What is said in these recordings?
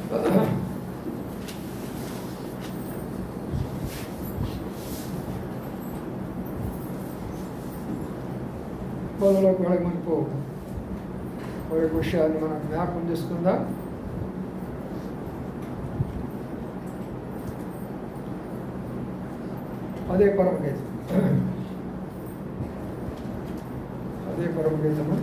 బోధలోకి వెళ్ళక మునుపు ఒక విషయాన్ని మనం జ్ఞాపకం చేసుకుందాం. అదే పరమగీతం, అదే పరమగీతము.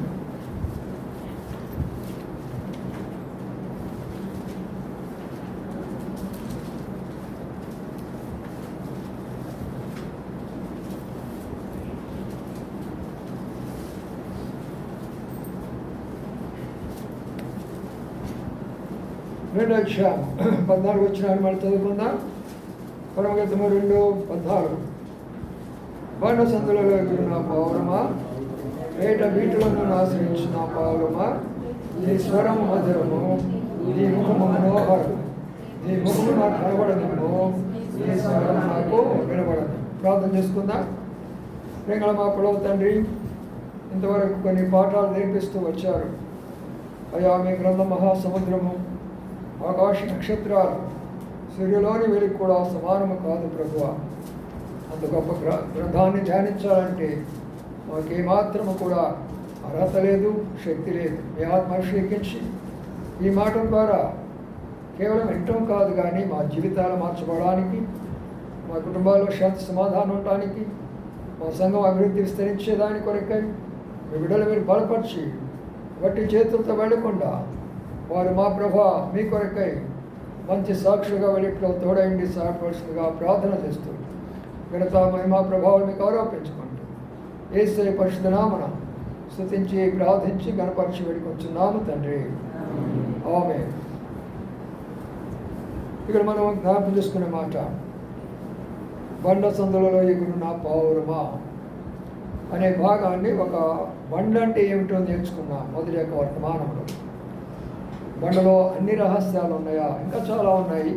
రెండో అధ్యాయం 14 వచ్చినాన్ని మళ్ళీ చదువుకుందాం. పరమగీతము 2:14. బండ సందులలో ఎగురున్న పౌరమా, ఏట బీటులను ఆశ్రయించిన పౌరమా, నీ స్వరం మధురము, నీ ముఖము మనోహరము, నీ ముఖము నాకు కనబడదేమో, నీ స్వరం నాకు వినబడదు. ప్రార్థన చేసుకుందాం. ప్రేమల మా పొడవు తండ్రి, ఇంతవరకు కొన్ని పాఠాలు నేర్పిస్తూ వచ్చారు. అయా మీ గ్రంథం మహాసముద్రము, ఆకాశ నక్షత్రాలు సూర్యులోని వెలికి కూడా సమానము కాదు ప్రభువా. అంత గొప్ప గ్రంథాన్ని ధ్యానించాలంటే మాకేమాత్రము కూడా అర్హత లేదు, శక్తి లేదు. మీ ఆత్మ అభిషేకించి ఈ మాట ద్వారా కేవలం వినటం కాదు కానీ మా జీవితాలు మార్చబడడానికి, మా కుటుంబాల్లో శాంతి సమాధానం ఉండడానికి, మా సంఘం అభివృద్ధి విస్తరించేదాని కొరకై మీ బిడ్డలు మీరు బలపరిచి వట్టి చేతులతో వెళ్ళకుండా వారు మా ప్రభా మీ కొరకై మంచి సాక్షులుగా వెళ్ళిట్లో తోడైండి సహాయపడుతుందిగా ప్రార్థన చేస్తూ మిగతా మహిమా ప్రభావం మీకు ఆరోపించుకుంటూ యేసయ్య పరిశుద్ధ నామమున స్తుతించి ప్రార్థించి గణపరిచి వేడుకొంచున్నాము తండ్రి, ఆమేన్. ఇక్కడ మనం జ్ఞాపకం చేసుకునే మాట, బండ సందులలో ఎగురున్న పౌరమా అనే భాగాన్ని, ఒక బండ అంటే ఏమిటో నేర్చుకున్నాం మొదటి యొక్క వర్తమానంలో. బండలో అన్ని రహస్యాలు ఉన్నాయా? ఇంకా చాలా ఉన్నాయి.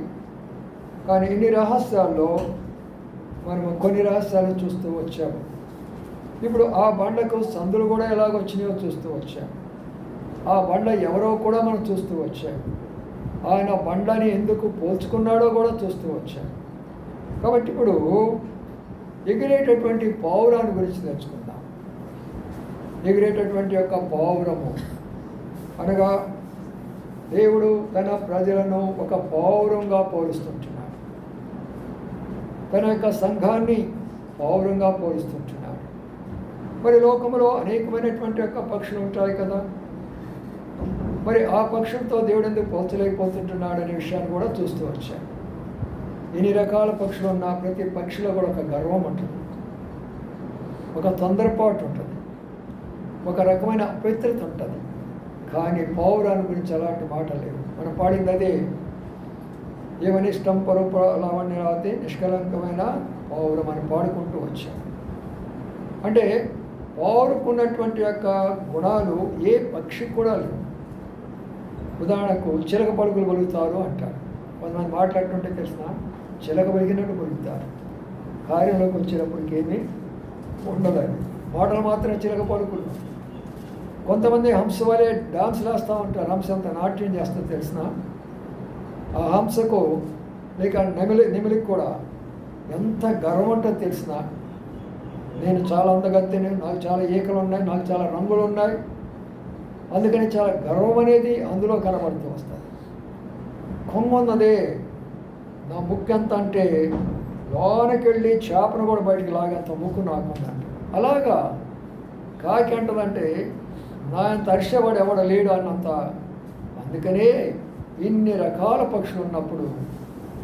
కానీ ఇన్ని రహస్యాల్లో మనము కొన్ని రహస్యాలు చూస్తూ వచ్చాము. ఇప్పుడు ఆ బండకు సందులు కూడా ఎలాగొచ్చినాయో చూస్తూ వచ్చాము. ఆ బండ ఎవరో కూడా మనం చూస్తూ వచ్చాము. ఆయన బండని ఎందుకు పోల్చుకున్నాడో కూడా చూస్తూ వచ్చాము. కాబట్టి ఇప్పుడు ఎగిరేటటువంటి పావురాన్ని గురించి తెలుసుకుందాం. ఎగిరేటటువంటి యొక్క పావురము అనగా దేవుడు తన ప్రజలను ఒక పౌరంగా పోలుస్తుంటున్నాడు. తన యొక్క సంఘాన్ని పౌరంగా పోలుస్తుంటున్నాడు. మరి లోకంలో అనేకమైనటువంటి యొక్క పక్షులు ఉంటాయి కదా, మరి ఆ పక్షులతో దేవుడు ఎందుకు పోల్చలేకపోతుంటున్నాడు అనే విషయాన్ని కూడా చూస్తూ వచ్చాను. ఎన్ని రకాల పక్షులు ఉన్నా ప్రతి పక్షిలో కూడా ఒక గర్వం ఉంటుంది, ఒక తొందరపాటు ఉంటుంది, ఒక రకమైన అపవిత్రత ఉంటుంది. కానీ పౌరాన్ని గురించి అలాంటి మాట లేదు. మనం పాడింది అదే, ఏమని ఇష్టం పరూప లావణ్యరాతే నిష్కలంకమైన పౌరం అని పాడుకుంటూ వచ్చాం. అంటే పౌరుకున్నటువంటి యొక్క గుణాలు ఏ పక్షి కూడా లేవు. ఉదాహరణకు చిలక పలుకులు పలుకుతారు అంటారు. కొంతమంది మాట్లాడుతుంటే తెలిసిన చిలక పలికినట్టు పలుకుతారు, కార్యంలోకి వచ్చేటప్పటికి ఏమీ ఉండదు. మాటలు మాత్రం చిలక పలుకులు. కొంతమంది హంస వలె డాన్స్ వేస్తూ ఉంటారు. హంస అంత నాట్యం చేస్తూ తెలిసిన ఆ హంసకు లేక నెమిలికి కూడా ఎంత గర్వం ఉంటుందో తెలిసిన, నేను చాలా అందగత్తెని, నాకు చాలా ఈకలు ఉన్నాయి, నాకు చాలా రంగులు ఉన్నాయి, అందుకని చాలా గర్వం అనేది అందులో కనబడుతూ వస్తుంది. కొమ్మున్నదే, నా ముక్కు ఎంత అంటే లోనకి వెళ్ళి చేపను కూడా బయటికి లాగేంత ముక్కు నాకుందంట. అలాగా కాకి అంటదంటే నా అంత అరిసేవాడు ఎవడ లేడు అన్నంత. అందుకనే ఇన్ని రకాల పక్షులు ఉన్నప్పుడు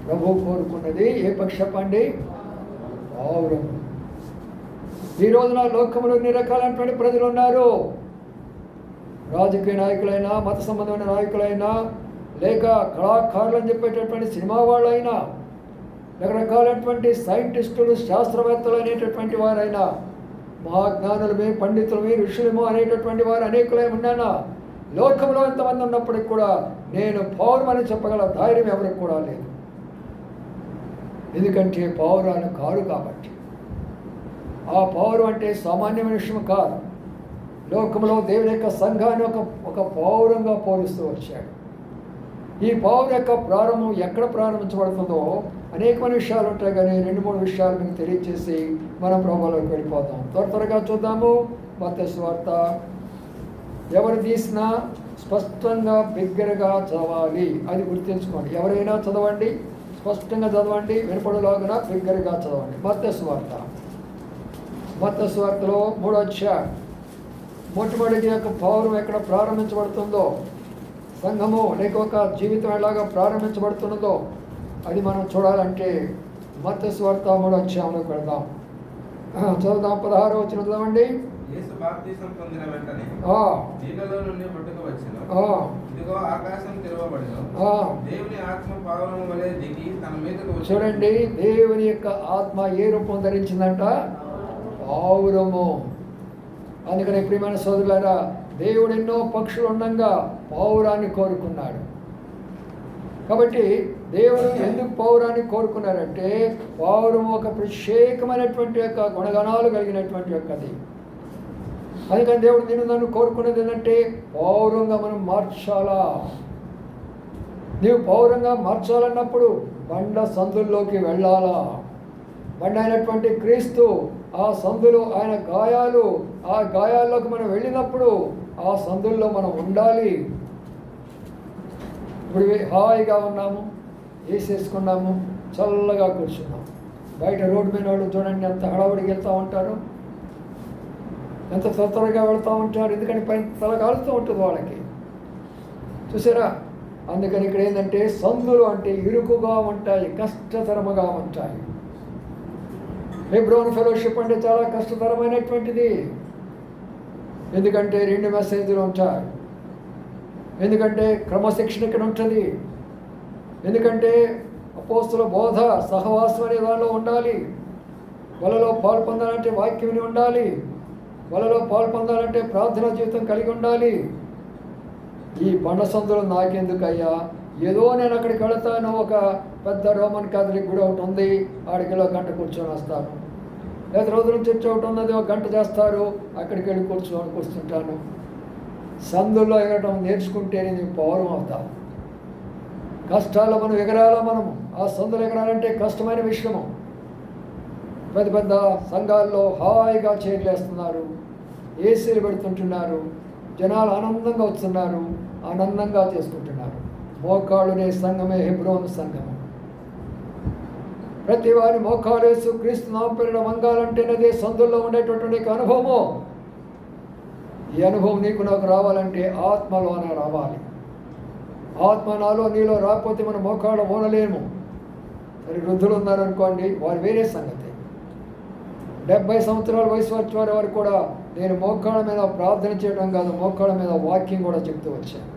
ప్రభువు కోరుకున్నది ఏ పక్షి చెప్పండి? పావురం. ఈ రోజున లోకంలో ఇన్ని రకాలైనటువంటి ప్రజలు ఉన్నారు. రాజకీయ నాయకులైనా, మత సంబంధమైన నాయకులైనా, లేక కళాకారులు అని చెప్పేటటువంటి సినిమా వాళ్ళైనా, రకరకాలైనటువంటి సైంటిస్టులు, శాస్త్రవేత్తలు అనేటటువంటి వారైనా, మహాజ్ఞానులమే, పండితులమే, ఋషులము అనేటటువంటి వారు అనేకులై ఉన్నానా. లోకంలో ఎంతమంది ఉన్నప్పటికి కూడా నేను పౌరమని చెప్పగల ధైర్యం ఎవరికి కూడా లేదు. ఎందుకంటే పౌరాలు కారు కాబట్టి. ఆ పౌరం అంటే సామాన్యమైన విషయం కాదు. లోకంలో దేవుని యొక్క సంఘాన్ని ఒక పౌరంగా పోలుస్తూ వచ్చాడు. ఈ పావురం యొక్క ప్రారంభం ఎక్కడ ప్రారంభించబడుతుందో అనేకమైన విషయాలు ఉంటాయి, కానీ 2-3 విషయాలు మీకు తెలియచేసి మనం ప్రభువులోకి వెళ్ళిపోతాం. త్వరగా చూద్దాము. మత్తయి సువార్త ఎవరు తీసినా స్పష్టంగా బిగ్గరగా చదవాలి, అది గుర్తుంచుకోండి. ఎవరైనా చదవండి, స్పష్టంగా చదవండి, వినపడలాగున బిగ్గరగా చదవండి. మత్తయి సువార్తలో 3వ అధ్యాయం మొట్టమొదటి యొక్క పౌరం ఎక్కడ ప్రారంభించబడుతుందో, సంఘము లేక ఒక జీవితం ఎలాగా ప్రారంభించబడుతున్నదో అది మనం చూడాలంటే మత్తయి సువార్త 3వ అధ్యాయంలోకి వెళ్దాం. చదువుదాం. 16వ వచనం చదవండి. యేసు బాప్తిసం పొందిన వెంటనే నీళ్ళలో నుండి పుట్టుక వచ్చెను. ఇదిగో ఆకాశం తెరవబడెను. దేవుని ఆత్మ పావురము వలె దిగి తన మీదకు వచ్చెను. చూడండి, దేవుని యొక్క ఆత్మ ఏ రూపం ధరించిందంట? పావురము. అందుకని ప్రియమైన సోదరులారా, దేవుడు ఎన్నో పక్షులు ఉండగా పావురాన్ని కోరుకున్నాడు. కాబట్టి దేవుడు ఎందుకు పౌరాన్ని కోరుకున్నారంటే, పౌరం ఒక ప్రత్యేకమైనటువంటి యొక్క గుణగణాలు కలిగినటువంటి యొక్కది. అందుకని దేవుడు నన్ను కోరుకున్నది ఏంటంటే, పౌరంగా మనం మార్చాలా. నీవు పౌరంగా మార్చాలన్నప్పుడు బండ సందుల్లోకి వెళ్ళాలా. బండ అయినటువంటి క్రీస్తు, ఆ సందులు ఆయన గాయాలు, ఆ గాయాల్లోకి మనం వెళ్ళినప్పుడు ఆ సందుల్లో మనం ఉండాలి. ఇప్పుడు హాయిగా ఉన్నాము, వేసేసుకున్నాము, చల్లగా కూర్చున్నాం. బయట రోడ్డు మీద వాళ్ళు చూడండి ఎంత హడావుడికి వెళ్తూ ఉంటారు, ఎంత త్వరగా వెళ్తూ ఉంటారు. ఎందుకని పైన తల కాలుతూ ఉంటుంది వాళ్ళకి, చూసారా? అందుకని ఇక్కడ ఏంటంటే, సందులు అంటే ఇరుకుగా ఉంటాయి, కష్టతరముగా ఉంటాయి. హెబ్రోన్ ఫెలోషిప్ అంటే చాలా కష్టతరమైనటువంటిది. ఎందుకంటే 2 మెసేజ్లు ఉంటాయి. ఎందుకంటే క్రమశిక్షణ ఇక్కడ ఉంటుంది. ఎందుకంటే అపోస్తుల బోధ, సహవాసం అనే దానిలో ఉండాలి. వాళ్ళలో పాల్పొందాలంటే వాక్యం విని ఉండాలి. వాళ్ళలో పాల్పొందాలంటే ప్రార్థనా జీవితం కలిగి ఉండాలి. ఈ బండ సందులు నాకెందుకయ్యా, ఏదో నేను అక్కడికి వెళతాను, ఒక పెద్ద రోమన్ కాథలిక్ గుడి ఒకటి ఉంది, ఆడికిలో గంట కూర్చొని వస్తాను. లేదా రోజు నుంచి ఒకటి ఉన్నది, 1 గంట చేస్తారు, అక్కడికి వెళ్ళి కూర్చుంటాను. సందుల్లో ఎగరడం నేర్చుకుంటేనే నీవు పౌరం అవుతావు. కష్టాల్లో మనం ఎగరాలా. మనము ఆ సందులు ఎగరాలంటే కష్టమైన విషయము. పెద్ద పెద్ద సంఘాల్లో హాయిగా చేర్లేస్తున్నారు, ఏసీలు పెడుతుంటున్నారు, జనాలు ఆనందంగా వస్తున్నారు, ఆనందంగా చేసుకుంటున్నారు. మోకాళ్ళునే సంఘమే హెబ్రోను సంఘము. ప్రతి వారి మోకాలు వేసు క్రీస్తు నామపేరిట వంగాలంటేనదే సందుల్లో ఉండేటటువంటి అనుభవము. ఈ అనుభవం నీకు నాకు రావాలంటే ఆత్మలోన రావాలి. ఆత్మ నాలో నీలో రాకపోతే మనం మోకాళ్ళ ఓనలేము. సరే, వృద్ధులు ఉన్నారనుకోండి, వారు వేరే సంగతి. 70 సంవత్సరాల వయసు వచ్చే వారు కూడా నేను మోకాళ్ళ మీద ప్రార్థన చేయడం కాదు, మోకాళ్ళ మీద వాకింగ్ కూడా చెప్తూ వచ్చాను.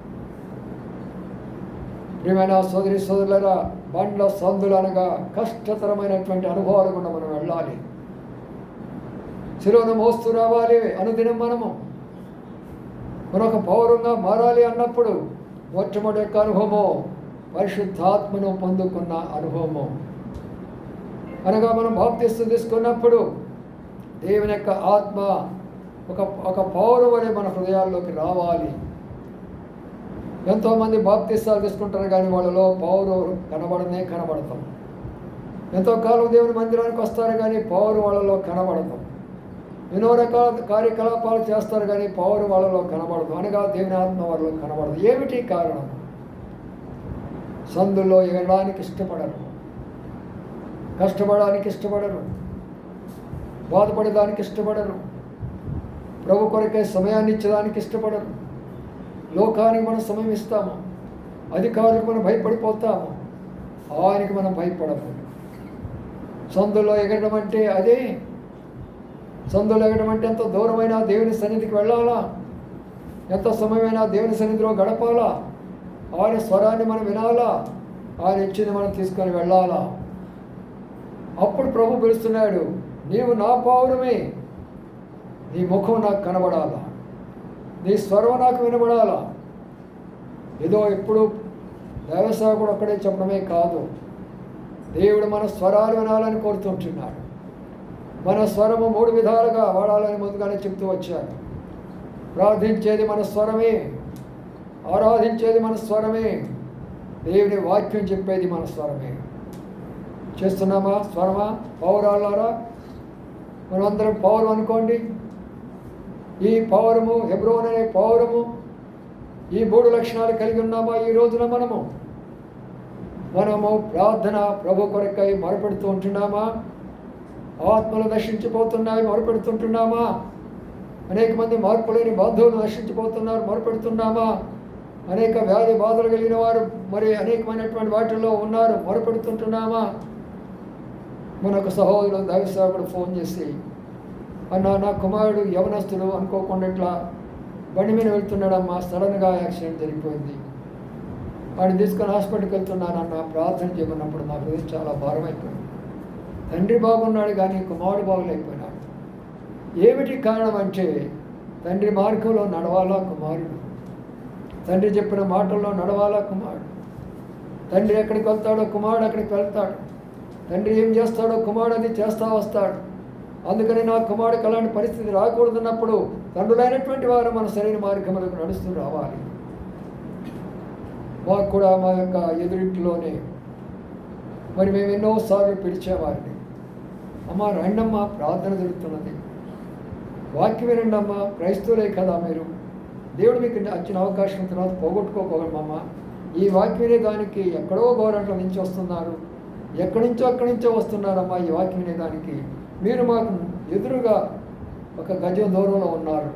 ప్రియమైన సోదరి సోదరులరా, బండ్ల సందులు అనగా కష్టతరమైనటువంటి అనుభవాలు కూడా మనం వెళ్ళాలి. శిలువను మోస్తూ రావాలి అనుదినం. మనం ఒక పౌరంగా మారాలి అన్నప్పుడు మొట్టమొదటి యొక్క అనుభవము పరిశుద్ధాత్మను పొందుకున్న అనుభవము. అనగా మనం బాప్తిస్తం తీసుకున్నప్పుడు దేవుని యొక్క ఆత్మ ఒక పౌరం వలె మన హృదయాల్లోకి రావాలి. ఎంతోమంది బాప్తిస్తాలు తీసుకుంటారు, కానీ వాళ్ళలో పౌరం కనబడతాం. ఎంతో కాలం దేవుని మందిరానికి వస్తారు, కానీ పౌరం వాళ్ళలో కనబడతాం. ఎన్నో రకాల కార్యకలాపాలు చేస్తారు, కానీ పౌరం వాళ్ళలో కనబడదు. అనగా దేవుని ఆత్మ వాళ్ళలో కనబడదు. ఏమిటి కారణం? సందుల్లో ఎగరడానికి ఇష్టపడరు, కష్టపడడానికి ఇష్టపడరు, బాధపడడానికి ఇష్టపడరు, ప్రభు కొరకే సమయాన్ని ఇచ్చడానికి ఇష్టపడరు. లోకానికి మనం సమయం ఇస్తాము, అధికారులకు మనం భయపడిపోతాము, ఆయనకి మనం భయపడము. సందులో ఎగరడం అంటే అదే. సందులో ఎగరడం అంటే ఎంత దూరమైనా దేవుని సన్నిధికి వెళ్ళాలా, ఎంత సమయమైనా దేవుని సన్నిధిలో గడపాలా, ఆయన స్వరాన్ని మనం వినాలా, ఆయన ఇచ్చింది మనం తీసుకొని వెళ్ళాలా. అప్పుడు ప్రభు పిలుస్తున్నాడు, నీవు నా పౌరమే, నీ ముఖం నాకు కనబడాలా, నీ స్వరం నాకు వినబడాలా. ఏదో ఎప్పుడు దేవసేవకుడు ఒక్కడే చెప్పడమే కాదు, దేవుడు మన స్వరాలు వినాలని కోరుతుంటున్నాడు. మన స్వరము 3 విధాలుగా వాడాలని ముందుగానే చెప్తూ వచ్చాడు. ప్రార్థించేది మన స్వరమే, ఆరాధించేది మన స్వరమే, దేవుని వాక్యం చెప్పేది మన స్వరమే. చేస్తున్నామా స్వరమా? పౌరాలారా, మనమందరం పౌరం అనుకోండి. ఈ పౌరము, హెబ్రోన్ అనే పౌరము, ఈ 3 లక్షణాలు కలిగి ఉన్నామా ఈ రోజున? మనము ప్రార్థన ప్రభు కొరకై మొరపెడుతూ ఉంటున్నామా? ఆత్మలు నశించిపోతున్నాయి, మొరపెడుతుంటున్నామా? అనేక మంది మార్పు లేని బంధువులు నశించిపోతున్నారు, మొరపెడుతున్నామా? అనేక వ్యాధి బాధలు కలిగిన వారు మరి అనేకమైనటువంటి వాటిల్లో ఉన్నారు, మొరపెడుతుంటున్నామా? మనకు సహోదరుడు దైవసేవకుడు ఫోన్ చేసి, అన్న నా కుమారుడు యవనస్తుడు అనుకోకుండా ఇట్లా బండి మీద వెళ్తున్నాడమ్మా, సడన్గా యాక్సిడెంట్ జరిగిపోయింది, వాడిని తీసుకొని హాస్పిటల్కి వెళ్తున్నానన్న, ప్రార్థన చేయమన్నప్పుడు నా హృదయం చాలా భారం అయిపోయింది. తండ్రి బాగున్నాడు కానీ కుమారుడు బాగులేకపోయినాడు. ఏమిటి కారణం అంటే తండ్రి మార్గంలో నడవాలా కుమారుడు, తండ్రి చెప్పిన మాటల్లో నడవాలా కుమారుడు. తండ్రి ఎక్కడికి వెళ్తాడో కుమారుడు అక్కడికి వెళ్తాడు, తండ్రి ఏం చేస్తాడో కుమారుడు అది చేస్తూ వస్తాడు. అందుకని నా కుమారుడికి అలాంటి పరిస్థితి రాకూడదున్నప్పుడు తండ్రులైనటువంటి వారు మన సరైన మార్గములకు నడుస్తూ రావాలి. మాకు కూడా మా యొక్క ఎదురింటిలోనే మరి మేము ఎన్నోసార్లు పిలిచేవారిని, అమ్మ రండమ్మా ప్రార్థన జరుగుతున్నది, వాక్యం వినండమ్మా, క్రైస్తవులే కదా మీరు, దేవుడు మీకు వచ్చిన అవకాశం తర్వాత పోగొట్టుకోగలమమ్మా, ఈ వాక్యం వినేదానికి ఎక్కడో గోరంట్ల నుంచి వస్తున్నారు, అక్కడి నుంచో వస్తున్నారమ్మా ఈ వాక్యం వినేదానికి, మీరు మాకు ఎదురుగా 1 గజం దూరంలో ఉన్నారు,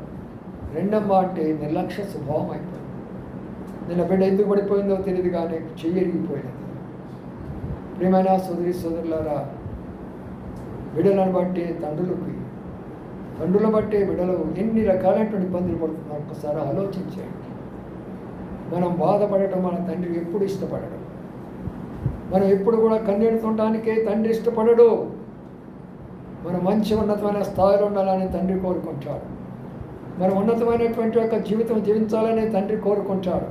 రెండమ్మా అంటే నిర్లక్ష్య స్వభావం అయిపోయింది. నిన్న బిడ్డ ఎందుకు పడిపోయిందో తెలియదు కానీ చెయ్యరిగిపోయినది. ప్రియమైన సోదరులారా, బిడ్డలను బట్టి తండ్రులను బట్టి బిడ్డలు ఎన్ని రకాలైనటువంటి ఇబ్బందులు పడుతున్నారు ఒక్కసారి ఆలోచించండి. మనం బాధపడటం మన తండ్రి ఎప్పుడు ఇష్టపడడు. మనం ఎప్పుడు కూడా కన్నెడుతుంటానికే తండ్రి ఇష్టపడడు. మనం మంచి ఉన్నతమైన స్థాయిలో ఉండాలని తండ్రి కోరుకుంటాడు. మనం ఉన్నతమైనటువంటి యొక్క జీవితం జీవించాలని తండ్రి కోరుకుంటాడు.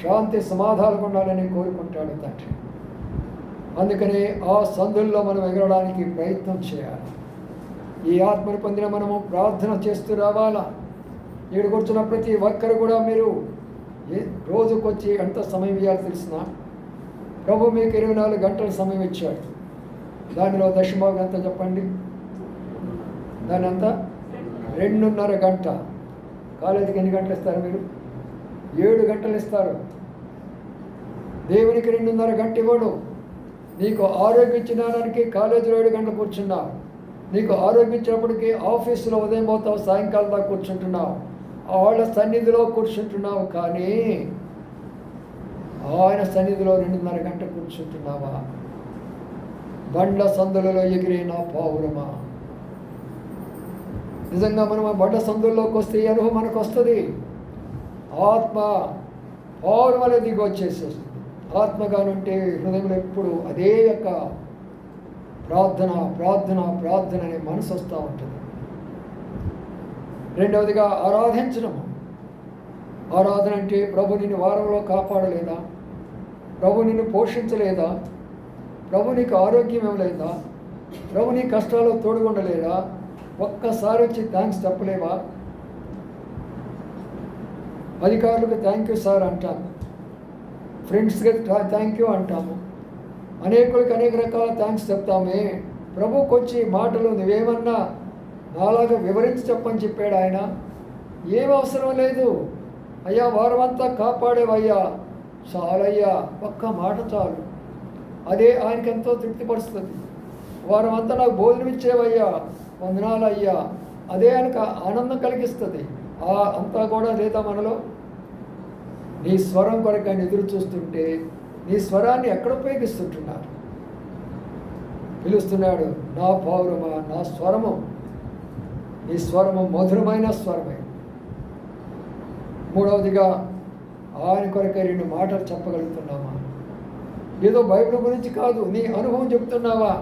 శాంతి సమాధానాలు ఉండాలని కోరుకుంటాడు తండ్రి. అందుకని ఆ సందుల్లో మనం ఎగరడానికి ప్రయత్నం చేయాలి. ఈ ఆత్మను పొందిన మనము ప్రార్థన చేస్తూ రావాలా. ఇక్కడ కూర్చున్న ప్రతి ఒక్కరు కూడా మీరు రోజుకొచ్చి ఎంత సమయం ఇవ్వాలి తెలిసిన, ప్రభు మీకు 24 గంటల సమయం ఇచ్చాడు. దానిలో దశభాగం ఎంత చెప్పండి? దాని అంతా 2.5 గంట. కాలేజీకి ఎన్ని గంటలు ఇస్తారు మీరు? 7 గంటలు ఇస్తారు. దేవునికి 2.5 గంట ఇవ్వడు. నీకు ఆరోగ్యం ఇచ్చినానికి కాలేజీలో 7 గంటలు కూర్చున్నావు. నీకు ఆరోగ్యం ఇచ్చినప్పటికీ ఆఫీసులో ఉదయం పోతావు, సాయంకాలం దాకా కూర్చుంటున్నావు, వాళ్ళ సన్నిధిలో కూర్చుంటున్నావు. కానీ ఆయన సన్నిధిలో 2.5 గంట కూర్చుంటున్నావా? బండ్ల సందులలో ఎగిరిన పావురమా? నిజంగా మనం ఆ బండ్ల సందుల్లోకి వస్తే ఈ అనుభవం మనకు వస్తుంది. ఆత్మ పావురం అనేది దిగి వచ్చేసేస్తుంది. ఆత్మగానుంటే హృదయంలో ఎప్పుడు అదే యొక్క ప్రార్థన ప్రార్థన ప్రార్థన అనే మనసు వస్తూ ఉంటుంది. రెండవదిగా ఆరాధించడము. ఆరాధన అంటే ప్రభు నిన్ను వారంలో కాపాడలేదా? ప్రభు నిన్ను పోషించలేదా? ప్రభు నీకు ఆరోగ్యం ఇవ్వలేదా? ప్రభు నీ కష్టాల్లో తోడుగుండలేదా? ఒక్కసారి వచ్చి థ్యాంక్స్ చెప్పలేవా? అధికారులకు థ్యాంక్ యూ సార్ అంటాము, ఫ్రెండ్స్కి థ్యాంక్ యూ అంటాము, అనేకులకు అనేక రకాల థ్యాంక్స్ చెప్తామే. ప్రభుకి వచ్చి మాటలు నువ్వేమన్నా నాలాగా వివరించి చెప్పని చెప్పాడు ఆయన. ఏం అవసరం లేదు అయ్యా, వారమంతా కాపాడేవయ్యా, చాలయ్యా, ఒక్క మాట చాలు, అదే ఆయనకి ఎంతో తృప్తిపరుస్తుంది. వారమంతా నాకు భోజనం ఇచ్చేవయ్యా, వందనాలయ్యా, అదే ఆయనకు ఆనందం కలిగిస్తుంది. అంతా కూడా లేదా మనలో? నీ స్వరం కొరకు ఆయన ఎదురు చూస్తుంటే నీ స్వరాన్ని ఎక్కడ ఉపయోగిస్తుంటున్నారు? పిలుస్తున్నాడు, నా పౌరమా, నా స్వరము, నీ స్వరము మధురమైన స్వరమే. మూడవదిగా ఆయన కొరకై 2 మాటలు చెప్పగలుగుతున్నామా? ఏదో బైబిల్ గురించి కాదు, నీ అనుభవం చెప్తున్నావా?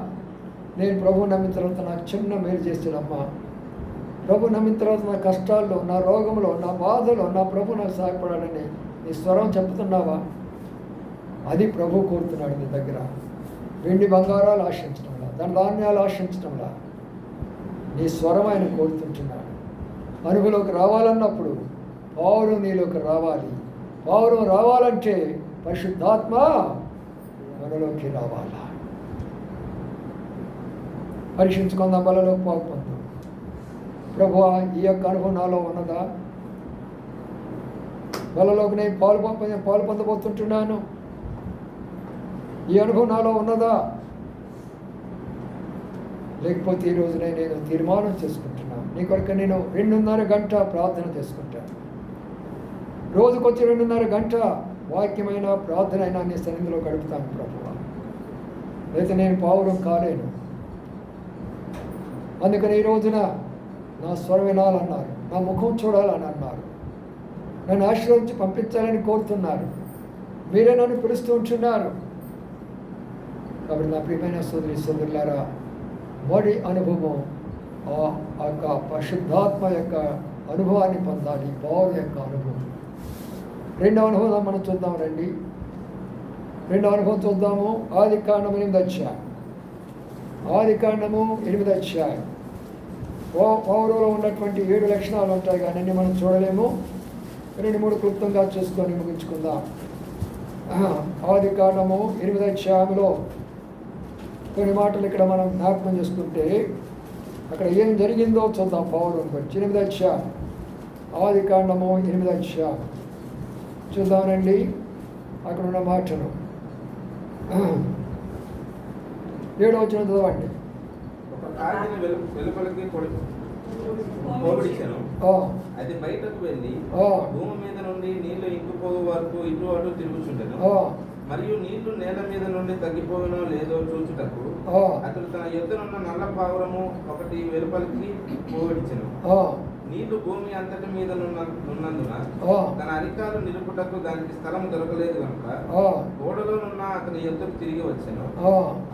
నేను ప్రభు నమ్మిన తర్వాత నాకు చిన్న మేలు చేస్తాడమ్మా, ప్రభు నమ్మిన తర్వాత నా కష్టాల్లో, నా రోగంలో, నా బాధలో నా ప్రభు నాకు సహాయపడాలని నీ స్వరం చెప్తున్నావా? అది ప్రభు కోరుతున్నాడు నీ దగ్గర. వెండి బంగారాలు ఆశించడంలా, ధాన్యాలు ఆశించడంలా నీ స్వరం ఆయన కోరుతుంటున్నాడు. అనుభవంలోకి రావాలన్నప్పుడు పౌరం నీలోకి రావాలి. పౌరం రావాలంటే పరిశుద్ధాత్మ మనలోకి రావాలా. పరీక్షించుకుందాం, బలలో పాల్పొందాం. ప్రభువా, ఈ యొక్క అనుభవం నాలో ఉన్నదా? బలలోకి నేను పాలు పొందబోతుంటున్నాను. ఈ అనుభవం నాలో ఉన్నదా? లేకపోతే ఈ రోజునే నేను తీర్మానం చేసుకుంటున్నాను, నీ కొరకు నేను 2.5 గంట ప్రార్థన చేసుకుంటాను. రోజుకొచ్చి 2.5 గంట వాక్యమైన ప్రార్థన అయినా నీ సన్నిధిలో గడుపుతాను ప్రభువా. అయితే నేను పావురం కాలేను. అందుకని ఈ రోజున నా స్వరం వినాలన్నారు, నా ముఖం చూడాలని అన్నారు, నన్ను ఆశీర్వదించి పంపించాలని కోరుతున్నారు. మీరే నన్ను పిలుస్తూ ఉంటున్నారు. కాబట్టి నా ప్రియమైన సోదరులారా, మొదటి అనుభవం ఆ యొక్క పరిశుద్ధాత్మ యొక్క అనుభవాన్ని పొందాలి, పౌరు యొక్క అనుభవం. రెండవ అనుభవం మనం చూద్దాం రండి. రెండవ అనుభవం చూద్దాము. ఆదికాండము 8వ అధ్యాయం. ఆదికాండము 8వ అధ్యాయం. పౌరులో ఉన్నటువంటి 7 లక్షణాలు ఉంటాయి, కానీ అన్నీ మనం చూడలేము. 2-3 క్లుప్తంగా చూసుకొని ముగించుకుందాం. ఆదికాండము 8వ అధ్యాయంలో కొన్ని మాటలు ఇక్కడ మనం జ్ఞాపకం చేసుకుంటే అక్కడ ఏం జరిగిందో చూద్దాం. పౌరుని గురించి 8వ అధ్యాయం, ఆదికాండము 8వ అధ్యాయం చూద్దామండి. అక్కడ ఉన్న మాటను 7వ వచనం చదవండి. అది బయటకు వెళ్ళి భూమి మీద నుండి నీళ్లు ఇంకిపోవు వరకు ఇటు అటు తిరుగుచుండెను. మరియు నీళ్లు నేల మీద నుండి తగ్గిపోయినో లేదో చూచుటకు అతడు తన యొద్దనున్న నల్ల పావురము ఒకటి వెలుపలికి పోవడిచెను. నీళ్లు భూమి అంతటి మీద నున్నందున తన అరికాలు నిలుపుటకు దానికి స్థలం దొరకలేదు కనుక ఓడలోనున్న అతని యొద్దకు తిరిగి వచ్చాను.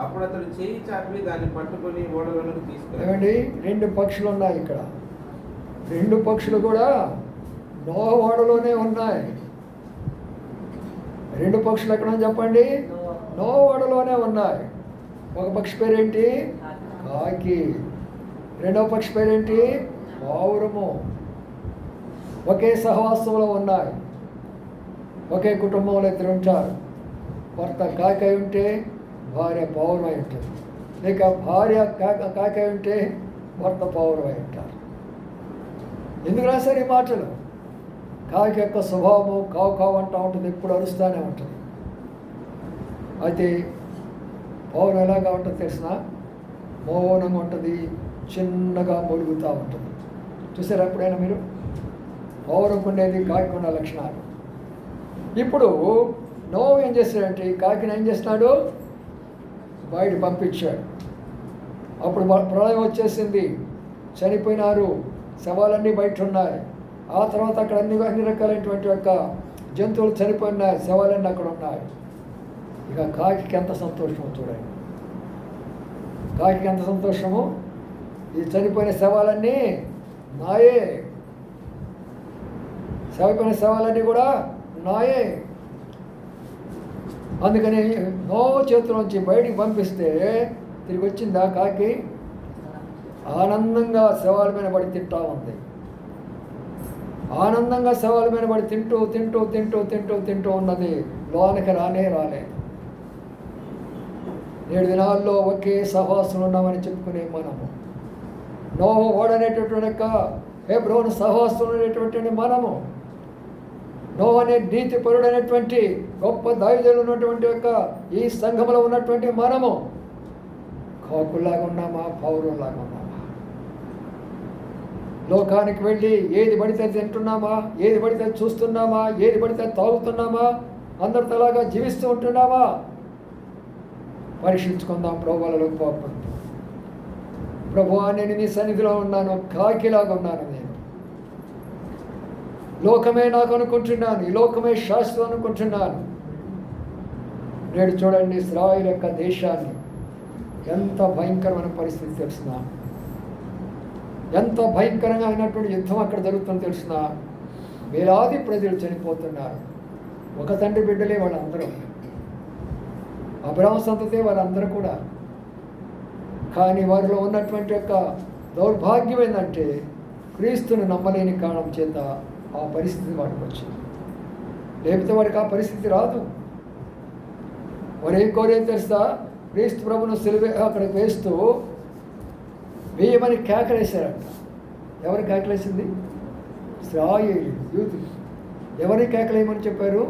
అప్పుడు అతడు చేయి చాపి దాన్ని పట్టుకొని ఓడలోనికి తీసుకెళ్ళండి. 2 పక్షులు ఉన్నాయి ఇక్కడ. 2 పక్షులు కూడా నోహ ఓడలోనే ఉన్నాయి. 2 పక్షులు ఎక్కడ చెప్పండి? నోహ ఓడలోనే ఉన్నాయి. ఒక పక్షి పేరేంటి? కాకి. రెండవ పక్షి పేరేంటి? పావురము. ఒకే సహవాసంలో ఉన్నాయి. ఒకే కుటుంబంలో 2 ఉంటారు. భర్త కాకి అయి ఉంటే భార్య పావురం అయి ఉంటుంది, లేక భార్య కాకి అయి ఉంటే భర్త పావురం అయి ఉంటారు. ఎందుకు రాశారు ఈ మాటలు? కాకి యొక్క స్వభావము కావు కావు అంటూ ఉంటుంది, ఎప్పుడు అరుస్తూనే ఉంటుంది. అయితే పౌరం ఎలాగా ఉంటుంది తెలిసిన? మౌనంగా ఉంటుంది, చిన్నగా మొలుగుతూ ఉంటుంది. చూసారా ఎప్పుడైనా మీరు? పౌరంకు ఉండేది కాకి ఉన్న లక్షణాలు. ఇప్పుడు నోవహు ఏం చేస్తాడంటే కాకిని ఏం చేస్తున్నాడు? బయట పంపించాడు. అప్పుడు ప్రళయం వచ్చేసింది, చనిపోయినారు, శవాలన్నీ బయట ఉన్నాయి. ఆ తర్వాత అక్కడ అన్ని రకాలైనటువంటి యొక్క జంతువులు చనిపోయినాయి, శవాలన్నీ అక్కడ ఉన్నాయి. ఇక కాకి ఎంత సంతోషమో చూడండి. కాకి ఎంత సంతోషమో! ఈ చనిపోయిన శవాలన్నీ నాయే, చనిపోయిన శవాలన్నీ కూడా నాయే. అందుకని నోవహు చేతిలోంచి బయటికి పంపిస్తే తిరిగి వచ్చిందా కాకి? ఆనందంగా శవాల మీద పడి తింటా ఉంది. ఆనందంగా శవాల మీద పడి తింటూ తింటూ తింటూ తింటూ తింటూ ఉన్నది. లోనికి రాలేదు. 7 దినాల్లో ఒకే సహవాసంలో ఉన్నామని చెప్పుకునే మనము, నోవహు ఓడనేటటువంటి యొక్క హెబ్రోను సహవాసంలో అనేటువంటి మనము, నోవహు అనే నీతిపరుడు అనేటువంటి గొప్ప దైవజనులు ఉన్నటువంటి యొక్క ఈ సంఘంలో ఉన్నటువంటి మనము కాకుల్లాగా ఉన్నామా? పౌరులాగా ఉన్నామా? లోకానికి వెళ్ళి ఏది పడితే తింటున్నామా? ఏది పడితే చూస్తున్నామా? ఏది పడితే తాగుతున్నామా? అందరితో అలాగా జీవిస్తూ ఉంటున్నామా? పరీక్షించుకుందాం. ప్రభువులలోకి పోకుండా, ప్రభువా నేను నీ సన్నిధిలో ఉన్నాను, కాకిలాగా ఉన్నాను. నేను లోకమే నాకు అనుకుంటున్నాను, ఈ లోకమే శాశ్వతం అనుకుంటున్నాను. నేడు చూడండి ఇశ్రాయేలు యొక్క దేశాన్ని, ఎంత భయంకరమైన పరిస్థితి తెలిసిన, ఎంత భయంకరంగా అయినటువంటి యుద్ధం అక్కడ జరుగుతుందో తెలిసిన. వేలాది ప్రజలు చనిపోతున్నారు. ఒక తండ్రి బిడ్డలే వాళ్ళందరూ, అబ్రహాము సంతతే వాళ్ళందరూ కూడా. కానీ వారిలో ఉన్నటువంటి యొక్క దౌర్భాగ్యం ఏంటంటే క్రీస్తుని నమ్మలేని కారణం చేత ఆ పరిస్థితి వాడికి వచ్చింది. లేకపోతే వాడికి ఆ పరిస్థితి రాదు. వారు ఏం కోరేది తెలుసా? క్రీస్తు ప్రభును సిలువ అక్కడికి వేస్తూ వేయమని కేకలేశారంట. ఎవరు కేకలేసింది? ఇశ్రాయేలు యూదులు. ఎవరిని కేకలేయమని చెప్పారు?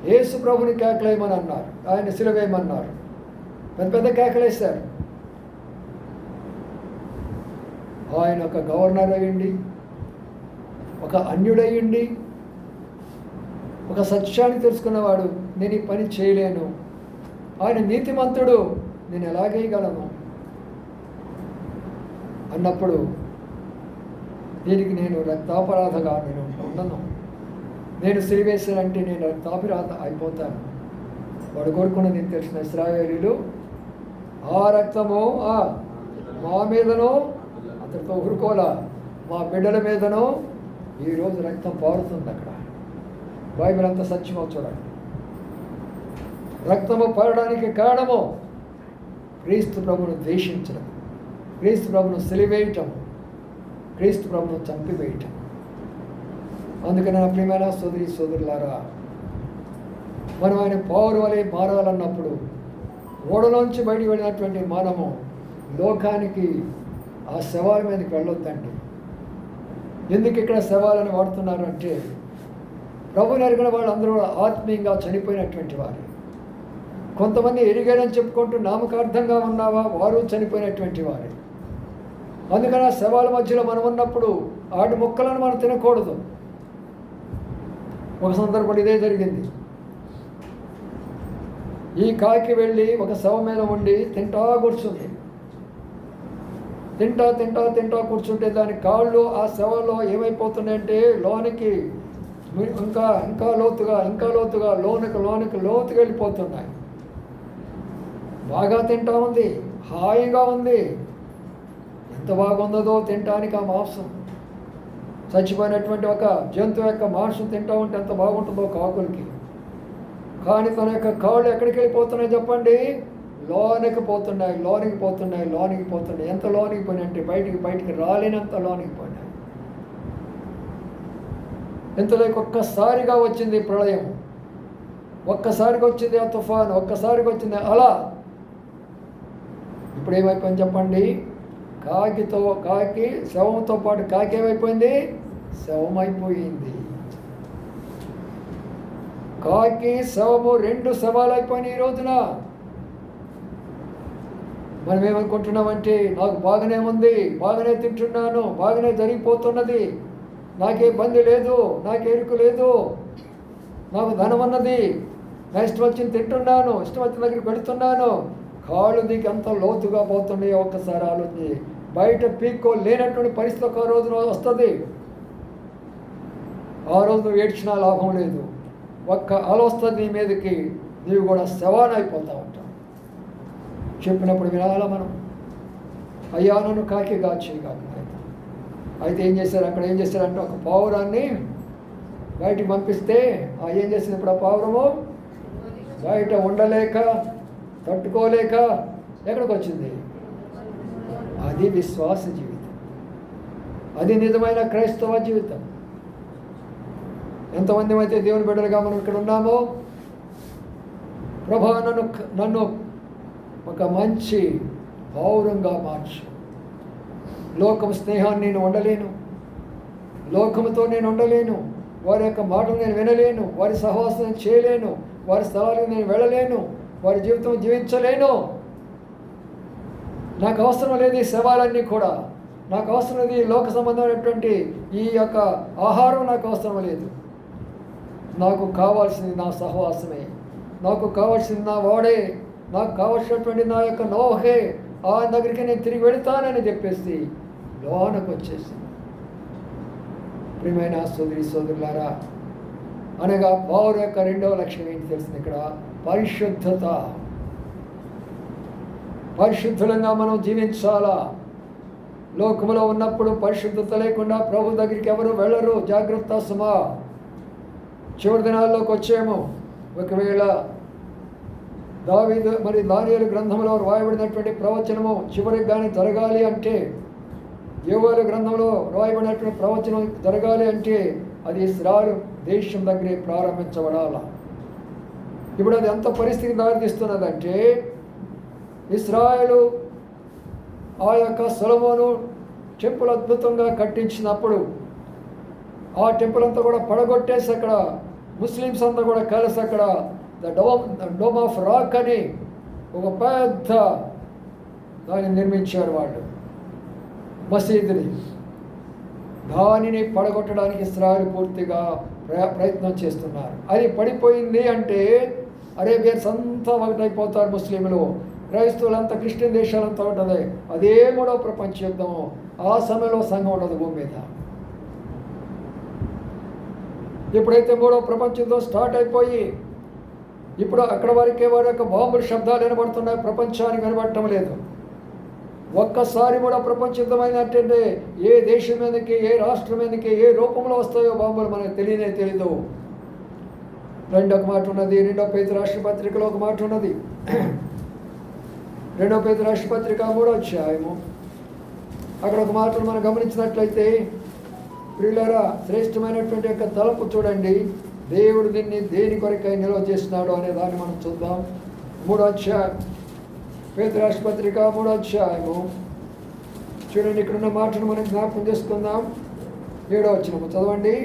యేసు ప్రభుని కేకలేయమని అన్నారు, ఆయన సిలువేయమన్నారు. పెద్ద పెద్ద కేకలేశారు. ఆయన ఒక గవర్నర్ అయ్యండి, ఒక అన్యుడయ్యండి, ఒక సత్యాన్ని తెలుసుకున్నవాడు, నేను ఈ పని చేయలేను, ఆయన నీతిమంతుడు, నేను ఎలాగేయగలను అన్నప్పుడు దీనికి నేను రక్తాపరాధగా నేను ఉండను, నేను సిరివేశానంటే నేను రక్తాపరాధ అయిపోతాను. వాడు కోరుకున్నది తెలిసిన ఇశ్రాయేలీయులు, ఆ రక్తము మా మీదనో అతడితో ఊరుకోలా, మా బిడ్డల మీదనో ఈరోజు రక్తం పారుతుంది. అక్కడ బైబిల్ అంతా సత్యమో చూడండి. రక్తము పారడానికి కారణము క్రీస్తు ప్రభును ద్వేషించడం, క్రీస్తు ప్రభును సిలివేయటం, క్రీస్తు ప్రభును చంపివేయటం. అందుకని నా ప్రియమైన సోదరి సోదరులారా, మనం ఆయన పౌరు వలె మారాలన్నప్పుడు ఓడలోంచి బయటికి వెళ్ళినటువంటి మనము లోకానికి ఆ శవాల మీదకి వెళ్ళొద్దండి. ఎందుకు ఇక్కడ శవాలను వాడుతున్నారు అంటే, ప్రభుని ఎరిగిన వాళ్ళందరూ ఆత్మీయంగా చనిపోయినటువంటి వారు. కొంతమంది ఎరిగారని చెప్పుకుంటూ నామకార్థంగా ఉన్నావా, వారు చనిపోయినటువంటి వారే. అందుకని ఆ శవాల మధ్యలో మనం ఉన్నప్పుడు ఆడి ముక్కలను మనం తినకూడదు. ఒక సందర్భం ఇదే జరిగింది. ఈ కాకి వెళ్ళి ఒక శవం మీద ఉండి తింటా కూర్చుంది. తింటా కూర్చుంటే దాని కాళ్ళు ఆ శవంలో ఏమైపోతున్నాయంటే లోనికి ఇంకా లోతుగా లోతుగా వెళ్ళిపోతున్నాయి. బాగా తింటా ఉంది, హాయిగా ఉంది. ఎంత బాగుందో తినటానికి ఆ మాంసం. చచ్చిపోయినటువంటి ఒక జంతువు యొక్క మాంసం తింటా ఉంటే ఎంత బాగుంటుందో కాకులకి. కానీ తన యొక్క కాళ్ళు ఎక్కడికి వెళ్ళిపోతున్నాయి చెప్పండి? లోనికి పోతున్నాయి. ఎంత లోనికి పోయినాయి అంటే బయటికి రాలేనంత లోనికి పోయినాయి. ఇంతలోకి ఒక్కసారిగా వచ్చింది ప్రళయం, ఒక్కసారిగా వచ్చింది ఆ తుఫాను, ఒక్కసారిగా వచ్చింది అలా. ఇప్పుడు ఏమైపోయింది చెప్పండి? కాకి శవంతో పాటు కాకి ఏమైపోయింది? శవం అయిపోయింది. కాకి శవము 2 శవాలు అయిపోయినాయి ఈ రోజున. మనం ఏమనుకుంటున్నామంటే, నాకు బాగానే ఉంది, బాగానే తింటున్నాను, బాగానే జరిగిపోతున్నది, నాకే ఇబ్బంది లేదు, నాకే ఎరుకు లేదు, నాకు ధనం ఉన్నది, నా ఇష్టం వచ్చింది తింటున్నాను, ఇష్టం వచ్చిన దగ్గరికి వెళుతున్నాను. కాళ్ళు దిగి ఎంత లోతుగా పోతున్నాయో ఒక్కసారి ఆలోచించి. బయట పీక్కో లేనటువంటి పరిస్థితి ఒక రోజున వస్తుంది. ఆ రోజు నువ్వు ఏడ్చినా లాభం లేదు. ఒక్క అల వస్తుంది నీ మీదకి, నీవు కూడా శవాన్ని అయిపోతూ ఉంటావు. చెప్పినప్పుడు వినాలా మనం? అయ్యా నన్ను కాకిగా చేయగాక. అయితే ఏం చేశారు? అక్కడ ఏం చేశారంటే ఒక పావురాన్ని బయటికి పంపిస్తే ఏం చేసింది? ఇప్పుడు ఆ పావురము బయట ఉండలేక తట్టుకోలేక ఎక్కడికి వచ్చింది? అది విశ్వాస జీవితం, అది నిజమైన క్రైస్తవ జీవితం. ఎంతమంది అయితే దేవుని బిడ్డలుగా మనం ఇక్కడ ఉన్నామో, ప్రభా నన్ను ఒక మంచి పౌరంగా మార్చు. లోకం స్నేహాన్ని నేను ఉండలేను, లోకముతో నేను ఉండలేను, వారి యొక్క మాటలు నేను వినలేను, వారి సహవాసం నేను చేయలేను, వారి స్థలాలకు నేను వెళ్ళలేను, వారి జీవితం జీవించలేను. నాకు అవసరం లేదు ఈ శవాలన్నీ కూడా. నాకు అవసరం లేదు ఈ లోక సంబంధమైనటువంటి ఈ యొక్క ఆహారం, నాకు అవసరం లేదు. నాకు కావాల్సింది నా సహవాసమే, నాకు కావాల్సింది నా వాడే, నాకు కావాల్సినటువంటి నా యొక్క నోహే. ఆ దగ్గరికి నేను తిరిగి వెళతానని చెప్పేసి లోనకు వచ్చేసింది. ప్రియమైన సోదరి సోదరులారా, అనగా పౌరు యొక్క 2వ లక్షణం ఏంటి తెలిసింది ఇక్కడ? పరిశుద్ధత. పరిశుద్ధులంగా మనం జీవించాలా. లోకములో ఉన్నప్పుడు పరిశుద్ధత లేకుండా ప్రభు దగ్గరికి ఎవరు వెళ్ళరు. జాగ్రత్త సుమా. చివరి దినాల్లోకి వచ్చేమో. ఒకవేళ దావీదు మరి దానియేలు గ్రంథంలో రాయబడినటువంటి ప్రవచనము చివరికి కానీ జరగాలి అంటే, యోవేలు గ్రంథంలో రాయబడినటువంటి ప్రవచనం జరగాలి అంటే అది ఇశ్రాయేలు దేశం దగ్గరే ప్రారంభించబడాల. ఇప్పుడు అది ఎంత పరిస్థితికి దారితీస్తున్నదంటే, ఇశ్రాయేలు ఆ యొక్క సొలొమోను టెంపుల్ అద్భుతంగా కట్టించినప్పుడు ఆ టెంపుల్ అంతా కూడా పడగొట్టేసి అక్కడ ముస్లిమ్స్ అంతా కూడా కలిసి అక్కడ డోమ్ ఆఫ్ రాక్ అని ఒక పెద్ద దాన్ని నిర్మించారు వాళ్ళు, మసీదుని. దానిని పడగొట్టడానికి ఇశ్రాయేలు పూర్తిగా ప్రయత్నం చేస్తున్నారు. అది పడిపోయింది అంటే అరేబియన్స్ అంతా ఒకటైపోతారు, ముస్లింలు, క్రైస్తవులంతా, క్రిస్టియన్ దేశాలంతా ఉంటుంది. అదే మూడో ప్రపంచ యుద్ధం. ఆ సమయంలో సంఘం ఉండదు భూమి మీద. ఎప్పుడైతే మూడో ప్రపంచ యుద్ధం స్టార్ట్ అయిపోయి ఇప్పుడు అక్కడ వరకే వారి యొక్క బాంబుల శబ్దాలు వినబడుతున్నాయి, ప్రపంచానికి వినబడటం లేదు. ఒక్కసారి కూడా ప్రపంచ యుద్ధం అయిందంటే ఏ దేశం మీదకి, ఏ రాష్ట్రం మీదకి, ఏ రూపంలో వస్తాయో బాంబులు మనకు తెలీదు. రెండొక మాట ఉన్నది, రెండో పేతురు రాష్ట్రపత్రికలో ఒక మాట ఉన్నది. రెండో పేతురు రాష్ట్రపత్రిక 3వ అధ్యాయము అక్కడ ఒక మాటను మనం గమనించినట్లయితే, ప్రియులారా, శ్రేష్టమైనటువంటి యొక్క తలపు చూడండి, దేవుడు దీన్ని దేని కొరకై నిల్వ చేస్తున్నాడు అనే దాన్ని మనం చూద్దాం. 3వ అధ్యాయం, పేతురు రాష్ట్రపత్రిక 3వ అధ్యాయము చూడండి. ఇక్కడున్న మాటను మనం జ్ఞాపకం చేసుకుందాం. 7వ వచనము చదవండి.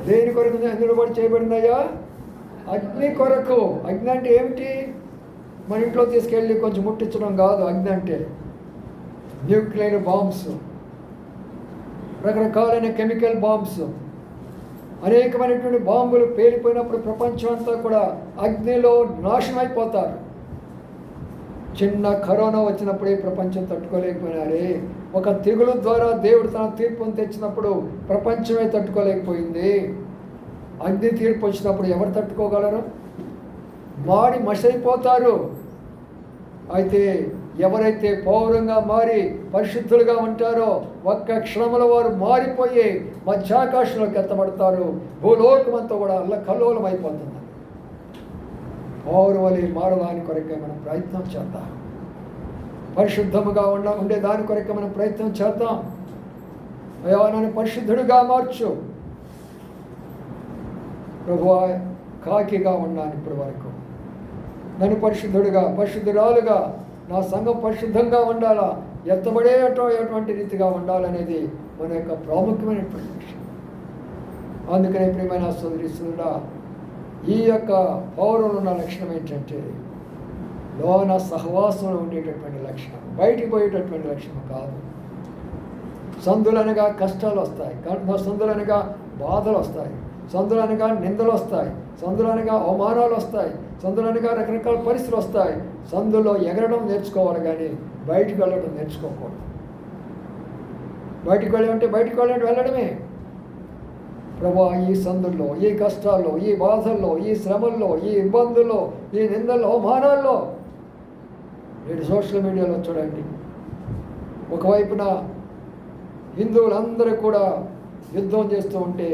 దేని కొరకు నిలబడి చేయబడినాయా? అగ్ని కొరకు. అగ్ని అంటే ఏమిటి? మన ఇంట్లో తీసుకెళ్ళి కొంచెం ముట్టించడం కాదు. అగ్ని అంటే న్యూక్లియర్ బాంబ్స్, రకరకాలైన కెమికల్ బాంబ్స్, అనేకమైనటువంటి బాంబులు పేలిపోయినప్పుడు ప్రపంచం అంతా కూడా అగ్నిలో నాశనం అయిపోతారు. చిన్న కరోనా వచ్చినప్పుడే ప్రపంచం తట్టుకోలేకపోయినారే. ఒక తెగులు ద్వారా దేవుడు తన తీర్పును తెచ్చినప్పుడు ప్రపంచమే తట్టుకోలేకపోయింది. అగ్ని తీర్పు వచ్చినప్పుడు ఎవరు తట్టుకోగలరు? మాడి మసైపోతారు. అయితే ఎవరైతే పౌరంగా మారి పరిశుద్ధులుగా ఉంటారో ఒక్క క్షణంలో వారు మారిపోయి మధ్యాకాశంలోకి ఎత్తబడతారు. భూలోకమంతా కూడా అల్లకల్లోలం అయిపోతుంది. పౌరవలి మారదాని కొరకే మనం ప్రయత్నం చేద్దాం. పరిశుద్ధముగా ఉండే దాని కొరకే మనం ప్రయత్నం చేద్దాం. అయ్యా, నన్ను పరిశుద్ధుడిగా మార్చు ప్రభువా. కాకిగా ఉన్నాను ఇప్పటి వరకు, నన్ను పరిశుద్ధురాలుగా, నా సంఘం పరిశుద్ధంగా ఉండాలా, ఎత్తబడేటువంటి రీతిగా ఉండాలనేది మన యొక్క ప్రాముఖ్యమైనటువంటి విషయం. అందుకనే ప్రియమైన సోదరీశ్వరుడా, ఈ యొక్క పౌరంలో ఉన్న లక్షణం ఏంటంటే లోన సహవాసంలో ఉండేటటువంటి లక్షణం, బయటికి పోయేటటువంటి లక్షణం కాదు. సందులనగా కష్టాలు వస్తాయి, సందులనగా బాధలు వస్తాయి, సందులనగా నిందలు వస్తాయి, సందులనగా అవమానాలు వస్తాయి, సందులనగా రకరకాల పరిస్థితులు వస్తాయి. సందులో ఎగరడం నేర్చుకోవాలి కానీ బయటికి వెళ్ళడం నేర్చుకోకూడదు. బయటికి వెళ్ళడమే. ప్రభా, ఈ సందుల్లో, ఈ కష్టాల్లో, ఈ బాధల్లో, ఈ శ్రమల్లో, ఈ ఇబ్బందుల్లో, ఈ నిందల్లో, అవమానాల్లో, నేడు సోషల్ మీడియాలో చూడండి, ఒకవైపున హిందువులందరూ కూడా యుద్ధం చేస్తూ ఉంటే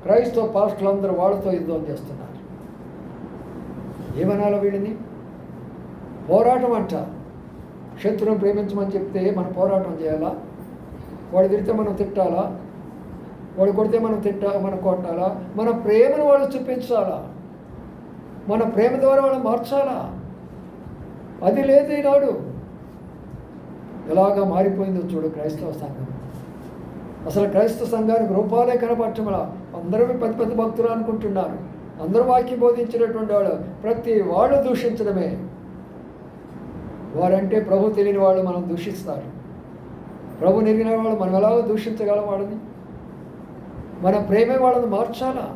క్రైస్తవ పాస్టర్లందరూ వాళ్ళతో యుద్ధం చేస్తున్నారు. ఏమనాలో వీడిని? పోరాటం అంట. శత్రువును ప్రేమించమని చెప్తే మనం పోరాటం చేయాలా? వాడు తిడితే మనం తిట్టాలా? వాడు కొడితే మనం కొట్టాలా? మన ప్రేమను వాళ్ళు చూపించాలా? మన ప్రేమ ద్వారా వాళ్ళు మార్చాలా? అది లేదు ఈనాడు. ఎలాగా మారిపోయిందో చూడు క్రైస్తవ సంఘం. అసలు క్రైస్తవ సంఘానికి రూపాలే కనపరచమలా. అందరూ పెద్ద పెద్ద భక్తులు అనుకుంటున్నారు. అందరూ వాక్యం బోధించినటువంటి వాడు ప్రతి వాళ్ళు దూషించడమే. వారంటే ప్రభు తెలియని వాళ్ళు మనం దూషిస్తారు. ప్రభు నెరిగిన వాళ్ళు మనం ఎలాగో దూషించగలం వాళ్ళని? మన ప్రేమే వాళ్ళని మార్చాలా?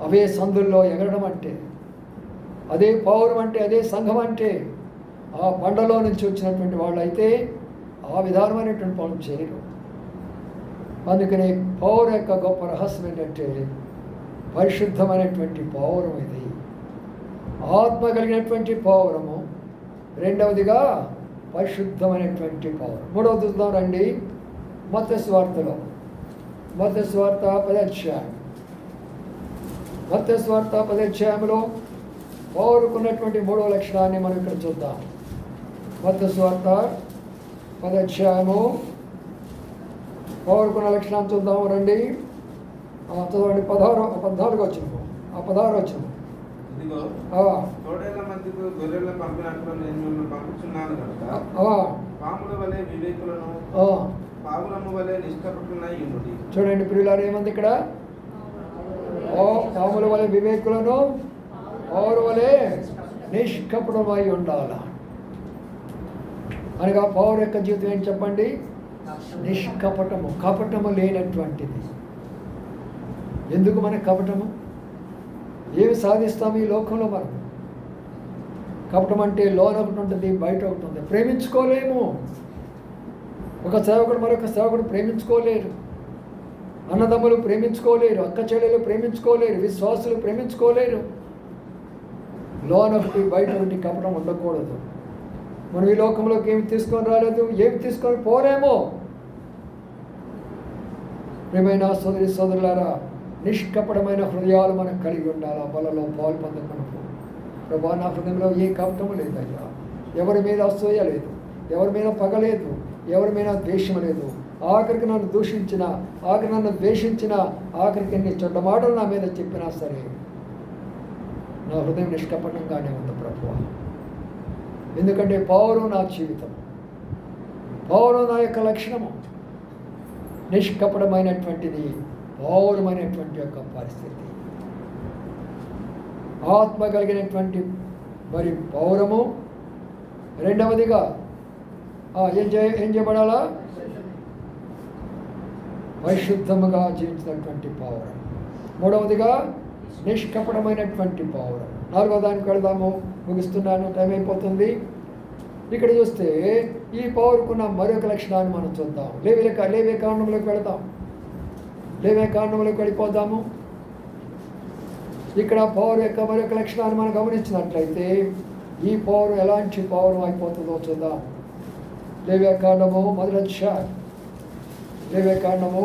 అవే సందుల్లో ఎగరడం అంటే, అదే పౌరం అంటే, అదే సంఘం అంటే, ఆ బండలో నుంచి వచ్చినటువంటి వాళ్ళు అయితే ఆ విధానమైనటువంటి పనులు చేయరు. అందుకని పౌర యొక్క గొప్ప రహస్యం ఏంటంటే పరిశుద్ధమైనటువంటి పౌరం ఇది, ఆత్మ కలిగినటువంటి పౌరము. రెండవదిగా పరిశుద్ధమైనటువంటి పౌరం. మూడవది చూద్దాం రండి. మత్తయి సువార్తలో, మత్తయి సువార్త 10వ అధ్యాయం, మత్తయి సువార్త 10వ అధ్యాయంలో పౌరుకున్నటువంటి మూడవ లక్షణాన్ని మనం ఇక్కడ చూద్దాం. మత్తయి సువార్త 10వ అధ్యాయము పౌరుకున్న లక్షణాన్ని చూద్దాము రండి. చదవండి. 14 వచ్చిన 16 వచ్చిన. ఇదిగో తోడేళ్ల మధ్యకు గొర్రెలను పంపినట్లు నేను మిమ్మల్ని పంపుచున్నాను కనుక పాముల వలె వివేకులను పావులము వలె నిష్కపటులై ఉండుడి. చూడండి ప్రియులారా, ఏమంది ఇక్కడ? పాముల వలె వివేకులను, పావుల వలె నిష్కపటమై ఉండాల అనగా పౌరు యొక్క జీవితం ఏంటి చెప్పండి? నిష్కపటము, కపటము లేనటువంటిది. ఎందుకు మనకు కపటము? ఏమి సాధిస్తాము ఈ లోకంలో? మనం కపటం అంటే లోన ఒకటి ఉంటుంది, బయట ఒకటి ఉంటుంది. ప్రేమించుకోలేము. ఒక సేవకుడు మరొక సేవకుడు ప్రేమించుకోలేరు, అన్నదమ్ములు ప్రేమించుకోలేరు, అక్క చెల్లెలు ప్రేమించుకోలేరు, విశ్వాసులు ప్రేమించుకోలేరు. లోన ఒకటి బయట ఒకటి కపటం ఉండకూడదు. మనం ఈ లోకంలోకి ఏమి తీసుకొని రాలేదు, ఏమి తీసుకొని పోలేమో. ప్రియమైన సోదరి సోదరులారా, నిష్కపటమైన హృదయాలు మనకు కలిగి ఉండాలి. ఆ బలలో పాలు పొందకనకు. ప్రభా, నా హృదయంలో ఏ కపటము లేదయ్యా, ఎవరి మీద అసూయ లేదు, ఎవరి మీద పగ లేదు, ఎవరి మీద ద్వేషం లేదు. ఆఖరికి నన్ను దూషించిన, ఆఖరి నన్ను ద్వేషించిన, ఆఖరికి ఎన్ని చెడ్డ మాటలు నా మీద చెప్పినా సరే నా హృదయం నిష్కపటంగానే ఉంది ప్రభువా. ఎందుకంటే పౌరు నా జీవితం, పౌరు నా యొక్క లక్షణము. నిష్కపటమైనటువంటిది పౌరమైనటువంటి యొక్క పరిస్థితి. ఆత్మ కలిగినటువంటి మరి పౌరము. రెండవదిగా ఏం చేయబడాలా? పరిశుద్ధముగా జీవించినటువంటి పౌరం. మూడవదిగా నిష్కపటమైనటువంటి పౌరం. 4వ దానికి వెళదాము, ముగిస్తున్నాను, టైం అయిపోతుంది. ఇక్కడ చూస్తే ఈ పౌరుకున్న మరొక లక్షణాన్ని మనం చూద్దాం. లేవే కాండంలోకి వెళదాం. లేవే కాండంలోకి వెళ్ళిపోదాము. ఇక్కడ పౌరు యొక్క మరొక లక్షణాన్ని మనం గమనించినట్లయితే ఈ పౌరు ఎలాంటి పౌరం అయిపోతుందో చూద్దాం. లేవే కాండము 1వ అధ్యాయం, లేవే కాండము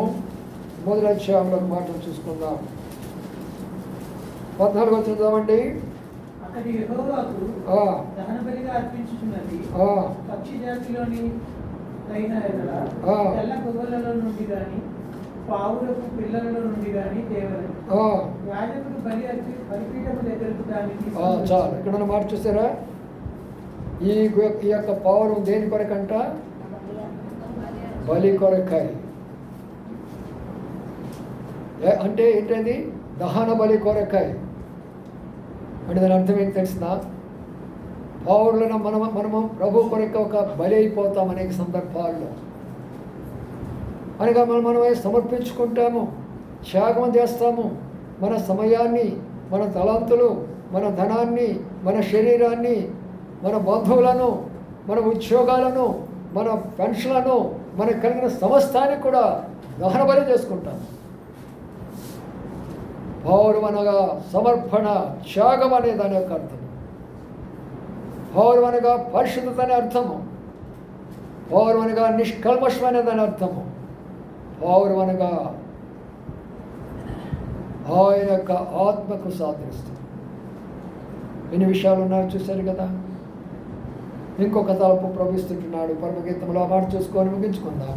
1వ అధ్యాయంలో మాటలు చూసుకుందాం. 14 చూద్దామండి. అతడి యెహోవాకు దహనబలిగా అర్పించుచున్నది పక్షి జాతిలోని అయిన తెల్ల గొర్రెలలో నుండి గాని పావులకు పిల్లలలో నుండి గాని తేవలేదు. యాజకుడు బలిపీఠము దగ్గరకు దానికి చాలు. ఇక్కడ మాట చూసారా? ఈ యొక్క పౌరం దేని కొరకంట? బలి కొరకాయ. అంటే ఏంటది? దహన బలి కొరకాయ. అంటే దాని అర్థం ఏంటి తెలిసిన? పౌరులను మనము ప్రభు కొరకు ఒక బలి అయిపోతాం అనేక సందర్భాల్లో. అనగా మనమే సమర్పించుకుంటాము, త్యాగం చేస్తాము. మన సమయాన్ని, మన తలాంతులు, మన ధనాన్ని, మన శరీరాన్ని, మన బంధువులను, మన ఉద్యోగాలను, మన పెన్షన్లను, మనకు కలిగిన సమస్తాన్ని కూడా దహన బలి చేసుకుంటాము. పౌరం అనగా సమర్పణ, త్యాగం అనే దాని యొక్క అర్థం. పౌరం అనగా పరిశుద్ధత అనే అర్థము. పౌరం అనగా నిష్కల్మషం అనే దాని అర్థము. పౌరం అనగా ఆయన యొక్క ఆత్మకు సాదరిస్తుంది. ఎన్ని విషయాలు ఉన్నాయో చూశారు కదా. ఇంకొక తలపు ప్రవహిస్తుంటున్నాడు. పరమగీతంలో ఆ మాట చూసుకొని ముగించుకుందాం.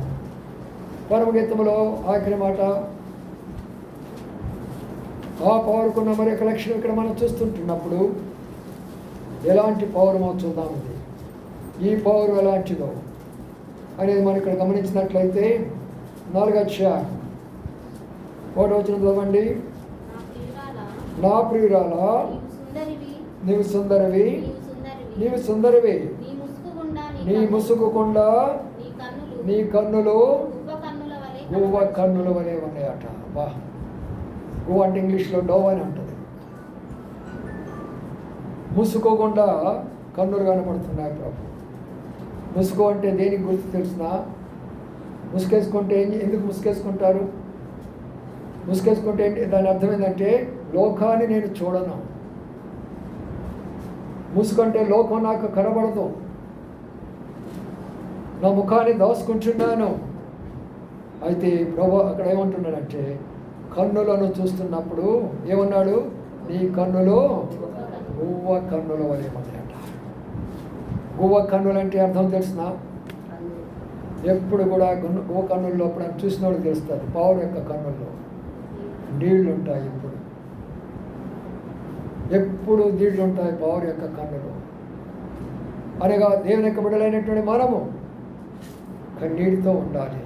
పరమగీతంలో ఆఖరి మాట, ఆ పౌరుకున్న మరి ఒక లక్షణం ఇక్కడ మనం చూస్తుంటున్నప్పుడు ఎలాంటి పౌరమో చూద్దాం. ఇది ఈ పౌరం ఎలాంటిదో అనేది మనం ఇక్కడ గమనించినట్లయితే 4వ అధ్యాయం 1వ వచనం చదవండి. నా ప్రియురాలా, నీవు సుందరివి, నీవు సుందరివి, నీ ముసుగుకుండా నీ కన్నులు గువ్వ కన్నుల వలె ఉన్నాయట. బా, గువ్వ అంటే ఇంగ్లీష్లో డోవ్ అని ఉంటుంది. ముసుకోకుండా కన్నులు కనపడుతున్నాయి ప్రభు. ముసుగు అంటే దేనికి గుర్తు తెలిసిన? ముసుకేసుకుంటే ఎందుకు ముసుకేసుకుంటారు? ముసుకేసుకుంటే దాని అర్థం ఏంటంటే లోకాన్ని నేను చూడను. ముసుకంటే లోకం నాకు కనబడదు. నా ముఖాన్ని దాచుకుంటున్నాను. అయితే ప్రభు అక్కడ ఏమంటున్నాడంటే కన్నులను చూస్తున్నప్పుడు ఏమన్నాడు? నీ కన్నులు గువ్వ కన్నుల వలె ఉన్నాయట. గువ్వ కన్నులు అంటే అర్థం తెలిసిన ఎప్పుడు కూడా గువ్వ కన్నుల్లో ఎప్పుడు చూసిన వాళ్ళు తెలుస్తుంది. పావురం యొక్క కన్నుల్లో నీళ్లు ఉంటాయి. ఎప్పుడు నీళ్లు ఉంటాయి పావురం యొక్క కన్నులో. అనగా దేవుని యొక్క బిడ్డలైనటువంటి మనము కన్నీటితో ఉండాలి.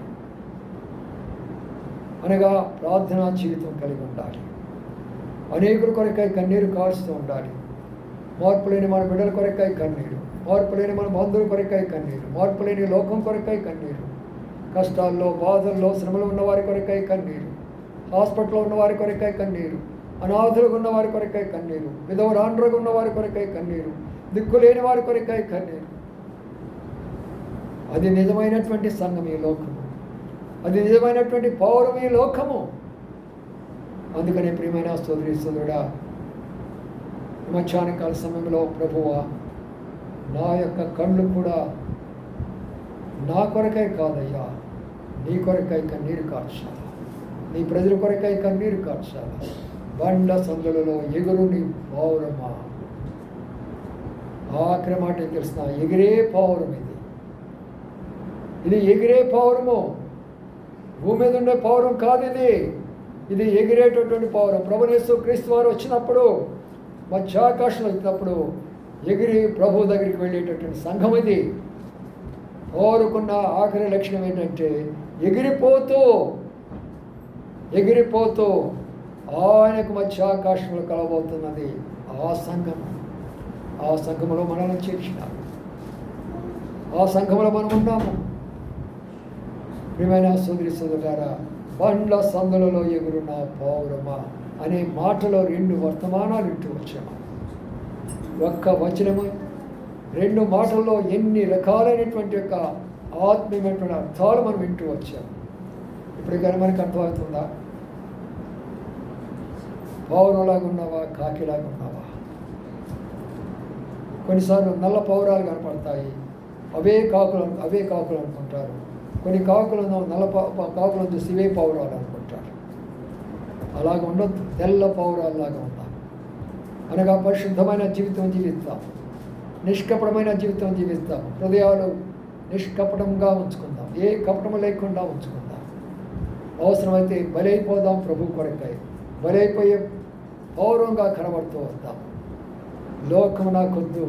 అనగా ప్రార్థనా జీవితం కలిగి ఉండాలి. అనేకుల కొరకై కన్నీరు కారుస్తూ ఉండాలి. మార్పు లేని మన బిడ్డల కొరకై కన్నీరు, మార్పు లేని మన బంధువుల కొరకై కన్నీరు, మార్పు లేని లోకం కొరకై కన్నీరు, కష్టాల్లో బాధల్లో శ్రమలు ఉన్నవారి కొరకై కన్నీరు, హాస్పిటల్లో ఉన్నవారి కొరకై కన్నీరు, అనాథులుగా ఉన్న వారి కొరకై కన్నీరు, విధవరాండ్రుగా ఉన్న వారి కొరకై కన్నీరు, దిక్కులేని వారి కొరకై కన్నీరు. అది నిజమైనటువంటి సంఘం ఈ లోకము, అది నిజమైనటువంటి పౌరం ఈ లోకము. అందుకని ప్రియమైన సోదరి సోదరుడా, మధ్యాహ్నకాల సమయంలో ప్రభువా, నా యొక్క కళ్ళు కూడా నా కొరకై కాదయ్యా, నీ కొరకై కన్నీరు కార్చాలి, నీ ప్రజల కొరకై కన్నీరు కార్చాలి. బండ సందులలో ఎగురు నీ పౌరమా. ఆఖరి మాట తెలిసిన ఎగిరే పౌరం ఇది ఎగిరే పౌరము. భూమి మీద ఉండే పౌరం కాదు ఇది ఎగిరేటటువంటి పౌరం. ప్రభువు యేసు క్రీస్తు వారు వచ్చినప్పుడు మధ్యాకాశంలో వచ్చినప్పుడు ఎగిరి ప్రభు దగ్గరికి వెళ్ళేటటువంటి సంఘం ఇది. పౌరుకున్న ఆఖరి లక్షణం ఏంటంటే ఎగిరిపోతూ ఆయనకు మధ్యాకాశంలో కలబోతున్నది ఆ సంఘం. ఆ సంఘంలో మనల్ని చేర్చినారు, ఆ సంఘంలో మనం ఉన్నాము. ప్రియమైన సోదరి సోదరులారా, బండ్ల సందులలో ఎగురున్న పౌరమా అనే మాటలో 2 వర్తమానాలు వింటూ వచ్చాము. ఒక్క వచనము 2 మాటల్లో ఎన్ని రకాలైనటువంటి యొక్క ఆత్మీయమైనటువంటి అర్థాలు మనం వింటూ వచ్చాము. ఇప్పుడు కానీ మనకు అర్థమవుతుందా? పౌరంలాగా ఉన్నావా, కాకిలాగా ఉన్నావా? కొన్నిసార్లు నల్ల పౌరాలు కనపడతాయి, అవే కాకులు అనుకుంటారు. కొన్ని కాకులను నల్ల కాకులను చూసి ఇవే పౌరాలు అనుకుంటారు. అలాగ ఉండొద్దు, తెల్ల పౌరాల్లాగా ఉందాం. అనగా పరిశుద్ధమైన జీవితం జీవిస్తాం, నిష్కపటమైన జీవితం జీవిస్తాం. హృదయాలు నిష్కపటంగా ఉంచుకుందాం, ఏ కపటము లేకుండా ఉంచుకుందాం. అవసరమైతే బలైపోదాం, ప్రభు కొరకై బలైపోయే పౌరంగా కనబడుతూ వద్దాం. లోకము నాకొద్దు,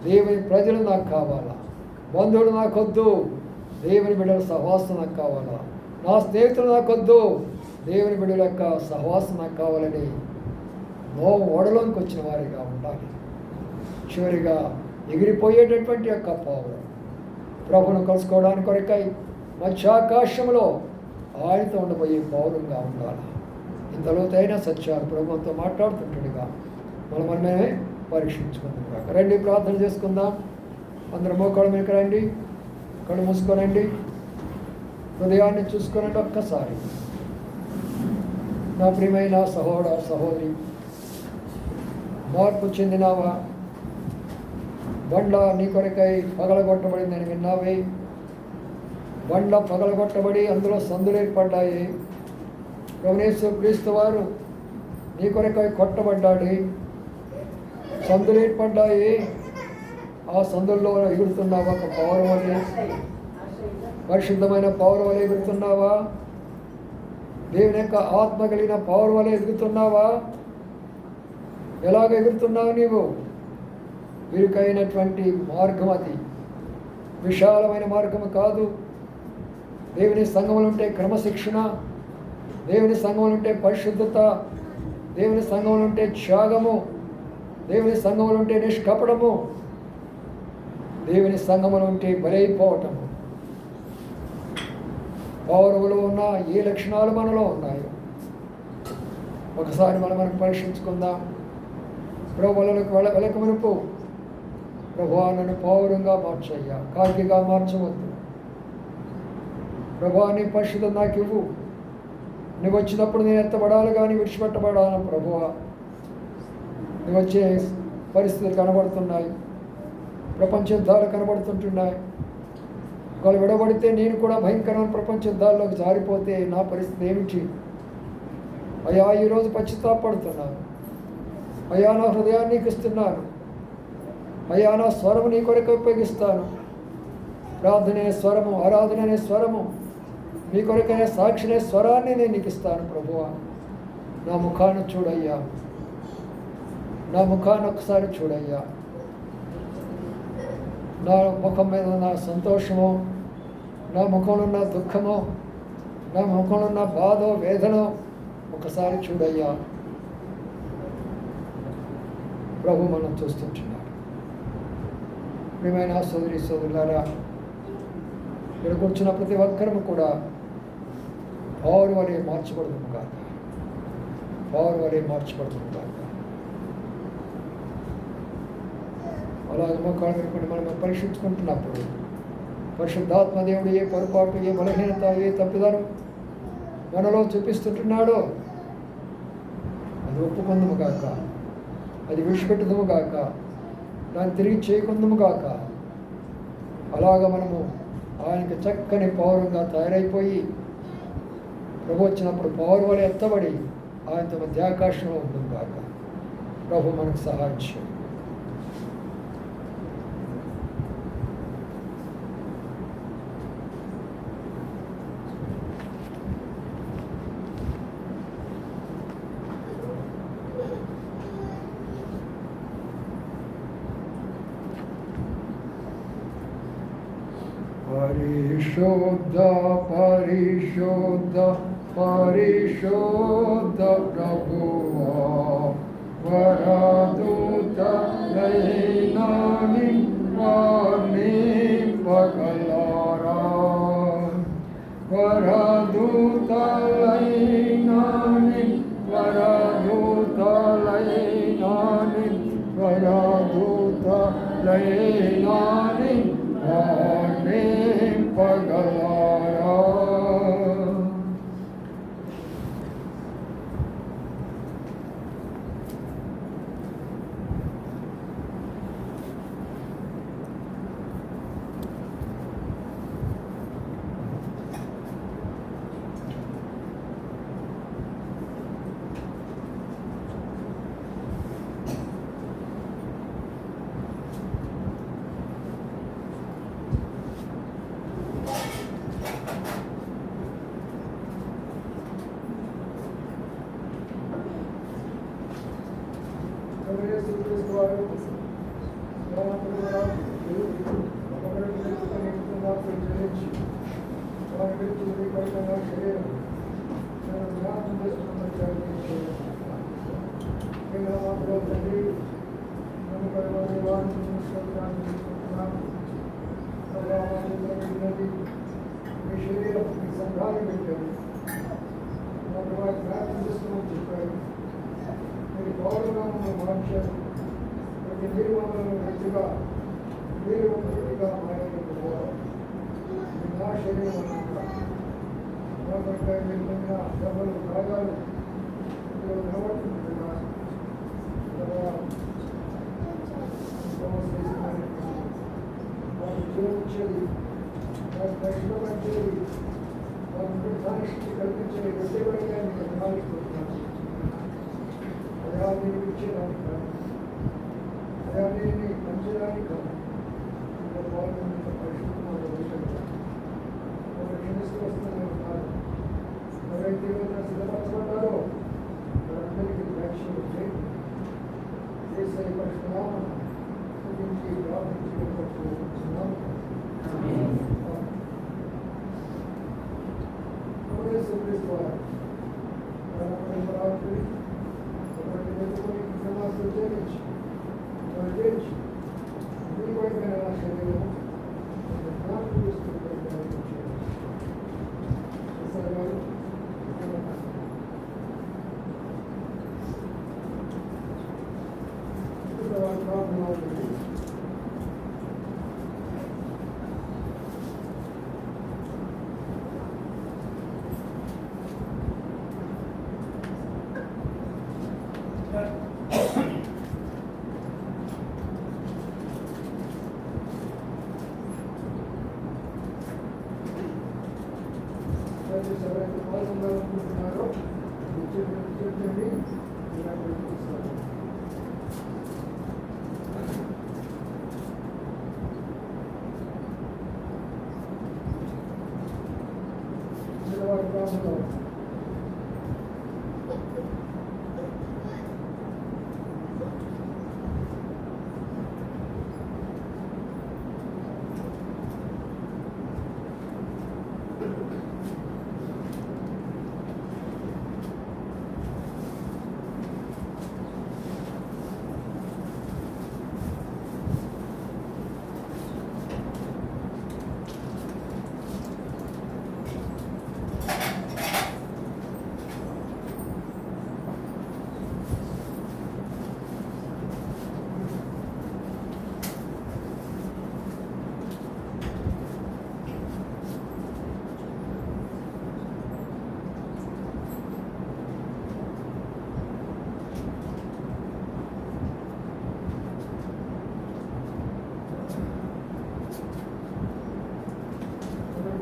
దేవుని ప్రజలు నాకు కావాలా, బంధువులు నాకొద్దు, దేవుని బిడ్డల సహవాసం నాకు కావాలా, నా స్నేహితులు నాకొద్దు, దేవుని బిడ్డల యొక్క సహవాసం నాకు కావాలని ఓడలోనికి వచ్చిన వారిగా ఉండాలి. చివరిగా ఎగిరిపోయేటటువంటి యొక్క పౌరం ప్రభును కలుసుకోవడానికి కొరకై మధ్యాకాశంలో ఆయనతో ఉండబోయే పౌరంగా ఉండాలి. ఇంత లోతైన సత్యాలు ప్రభుత్వంతో మాట్లాడుతుంటాడుగా మనమే పరీక్షించుకుందాం. రండి, ప్రార్థన చేసుకుందాం. అందరూ మోకాళ్ళ మీదకి రండి, కళ్ళు మూసుకోనండి, హృదయాన్ని చూసుకోనండి. ఒక్కసారి నా ప్రియమైన సహోదర సహోదరి, మార్పు చెందినావా? బండ నీ కొరకై పగలగొట్టబడిందని విన్నావే. బండ పగలగొట్టబడి అందులో సందులు ఏర్పడ్డాయి. యేసు క్రీస్తు వారు నీ కొరకై కొట్టబడ్డాడు, సందులు ఏర్పడ్డాయి. ఆ సందుల్లో ఎగురుతున్నావా? ఒక పౌరం వలె, పరిశుద్ధమైన పౌరం వలె ఎగురుతున్నావా? దేవుని యొక్క ఆత్మ కలిగిన పౌరం వలె ఎగురుతున్నావా? ఎలాగ ఎగురుతున్నావు నీవు? ఇరుకైనటువంటి మార్గం అది, విశాలమైన మార్గము కాదు. దేవుని సంఘములు ఉంటే క్రమశిక్షణ, దేవుని సంఘములు ఉంటే పరిశుద్ధత, దేవుని సంఘములు ఉంటే త్యాగము, దేవుని సంఘములు ఉంటే నిష్కపటము, దేవుని సంఘములు ఉంటే బలైపోవటము. పౌరవులో ఉన్న ఏ లక్షణాలు మనలో ఉన్నాయో ఒకసారి మనం పరీక్షించుకుందాం. ప్రభువులకు వెలక మునుపు ప్రభువా నన్ను పౌరంగా మార్చయ్యా, కాకిగా మార్చవద్దు. ప్రభువా నీ పరిశుద్ధం నాకు ఇవ్వు. నువ్వు వచ్చినప్పుడు నేను ఎత్తబడాలి కానీ విడిచిపెట్టబడాలి. ప్రభువా నువ్వు వచ్చే పరిస్థితులు కనబడుతున్నాయి, ప్రపంచ యుద్ధాలు కనబడుతుంటున్నాయి. ఒకవేళ విడబడితే నేను కూడా భయంకరమైన ప్రపంచ యుద్ధాల్లోకి జారిపోతే నా పరిస్థితి ఏమిటి? అయ్యా ఈరోజు పశ్చాత్తాపడుతున్నాను. అయ్యా నా హృదయాన్ని నీకు ఇస్తున్నాను. అయ్యా నా స్వరము నీ కొరకు ఉపయోగిస్తాను. ప్రార్థనే స్వరము, ఆరాధననే స్వరము, మీ కొరకైన సాక్షినే స్వరాన్ని నేను నీకు ఇస్తాను ప్రభువా. నా ముఖాన్ని చూడయ్యా, నా ముఖాన్ని ఒకసారి చూడయ్యా. నా ముఖం మీద ఉన్న సంతోషము, నా ముఖంలో ఉన్న దుఃఖము, నా ముఖంలో ఉన్న బాధ వేదన ఒకసారి చూడయ్యా. ప్రభు మనం చూస్తుంటున్నాడు. ప్రియమైన సోదరి సోదరులారా, ఇక్కడ కూర్చున్న ప్రతి ఒక్కరము కూడా పౌరు వలె మార్చబడుతుంది కాక, పౌరు వలె మార్చబడుతుంది కాక. అలాగే మొక్కలు పెట్టుకుని మనం పరీక్షించుకుంటున్నప్పుడు పరిశుద్ధాత్మ దేవుడు ఏ పొరపాటు, ఏ బలహీనత, ఏ తప్పిదనం మనలో చూపిస్తుంటున్నాడో అది ఒప్పుకుందుము కాక, అది విడిచిపెట్టుదుము కాక, దాన్ని తిరిగి చేయకుందుము కాక. అలాగ మనము ఆయనకి చక్కని పౌరంగా తయారైపోయి ప్రభు వచ్చినప్పుడు పౌరు వలె ఎత్తబడి ఆయనతో మధ్యాకాశంలో ఉంటుంది కాక. ప్రభు మనకు సహాయం చేయండి. పరిశుద్ధ పరిశుద్ధ పరిశుద్ధ ప్రభువా, వరదూతలైనాని వర్ణింపగలరా, వరదూతలైనాని వరదూతలైనాని వరదూతలైనాని పగలారా.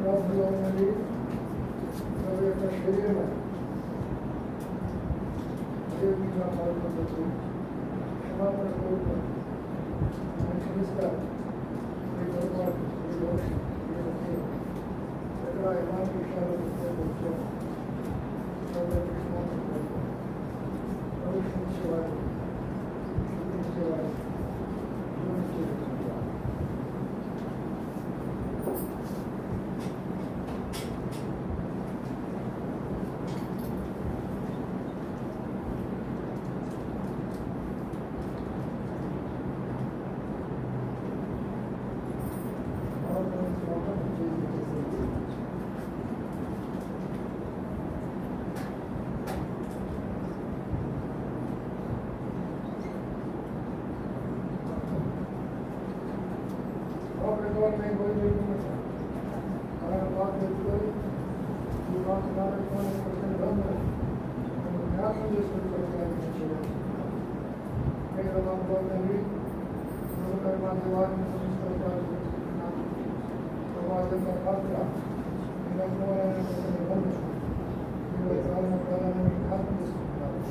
ప్రభులో ఉన్నది ప్రభు యొక్క శరీరం అదేవిధంగా పాల్గొనవచ్చు. క్షమాపణ కోరుతాను, క్షమిస్తారు. మీ పొరపాటు, మీ దోషం, మీ హత్య ఎక్కడ ఎలాంటి విషయాలు వచ్చాము ప్రభుత్వ క్షమాపణ కోరుతాను. ప్రభు క్షమించేవారు, క్షమించేవారు, క్షమించేవారు. में कोई नहीं समझता अगर बात होती है ये बात हमारे कौन क्वेश्चन बंद है तो क्या मुझे सुन करके आगे चले मेरा नाम बोलते हैं हम कर्मा देवान में समझ करके समाज का खातरा मेरा कौन है क्वेश्चन बंद है मेरा साल में पहला नहीं खात मुझे सुनता है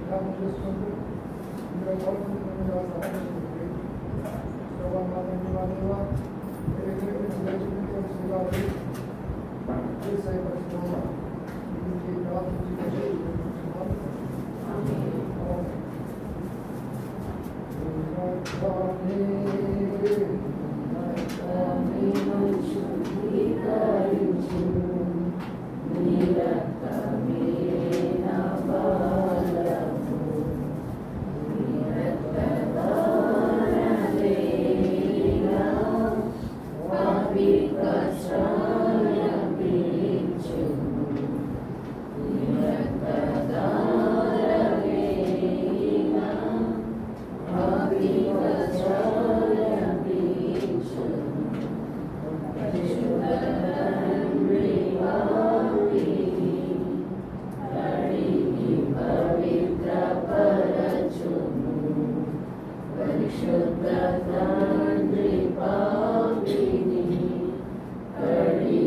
क्या मुझे सुन मेरा कौन मुझे मेरा सहारा सुन तो माता देवा Shukra Tandri Pavini Hari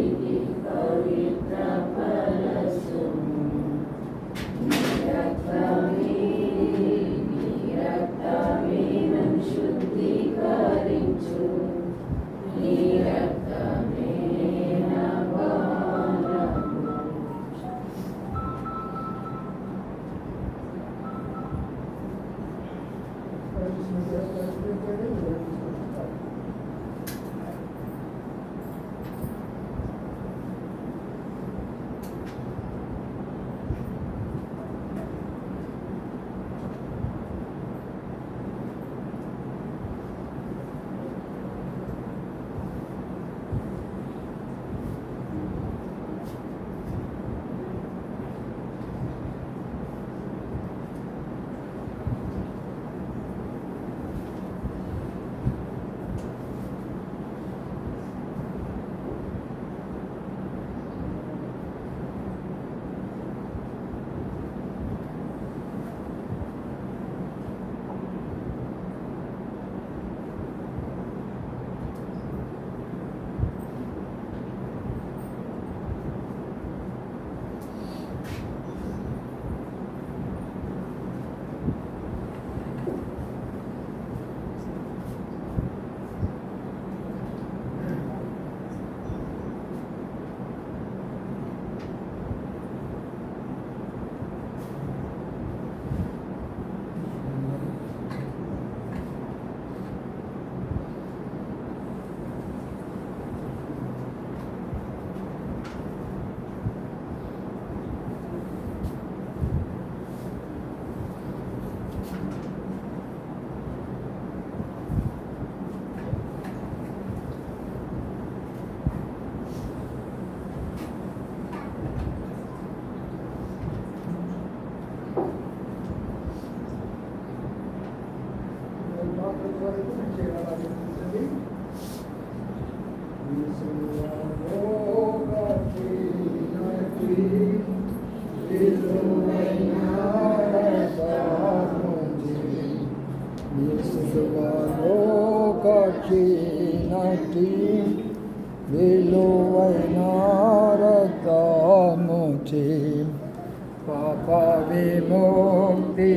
విలువైన రక్తముచే పాప విముక్తి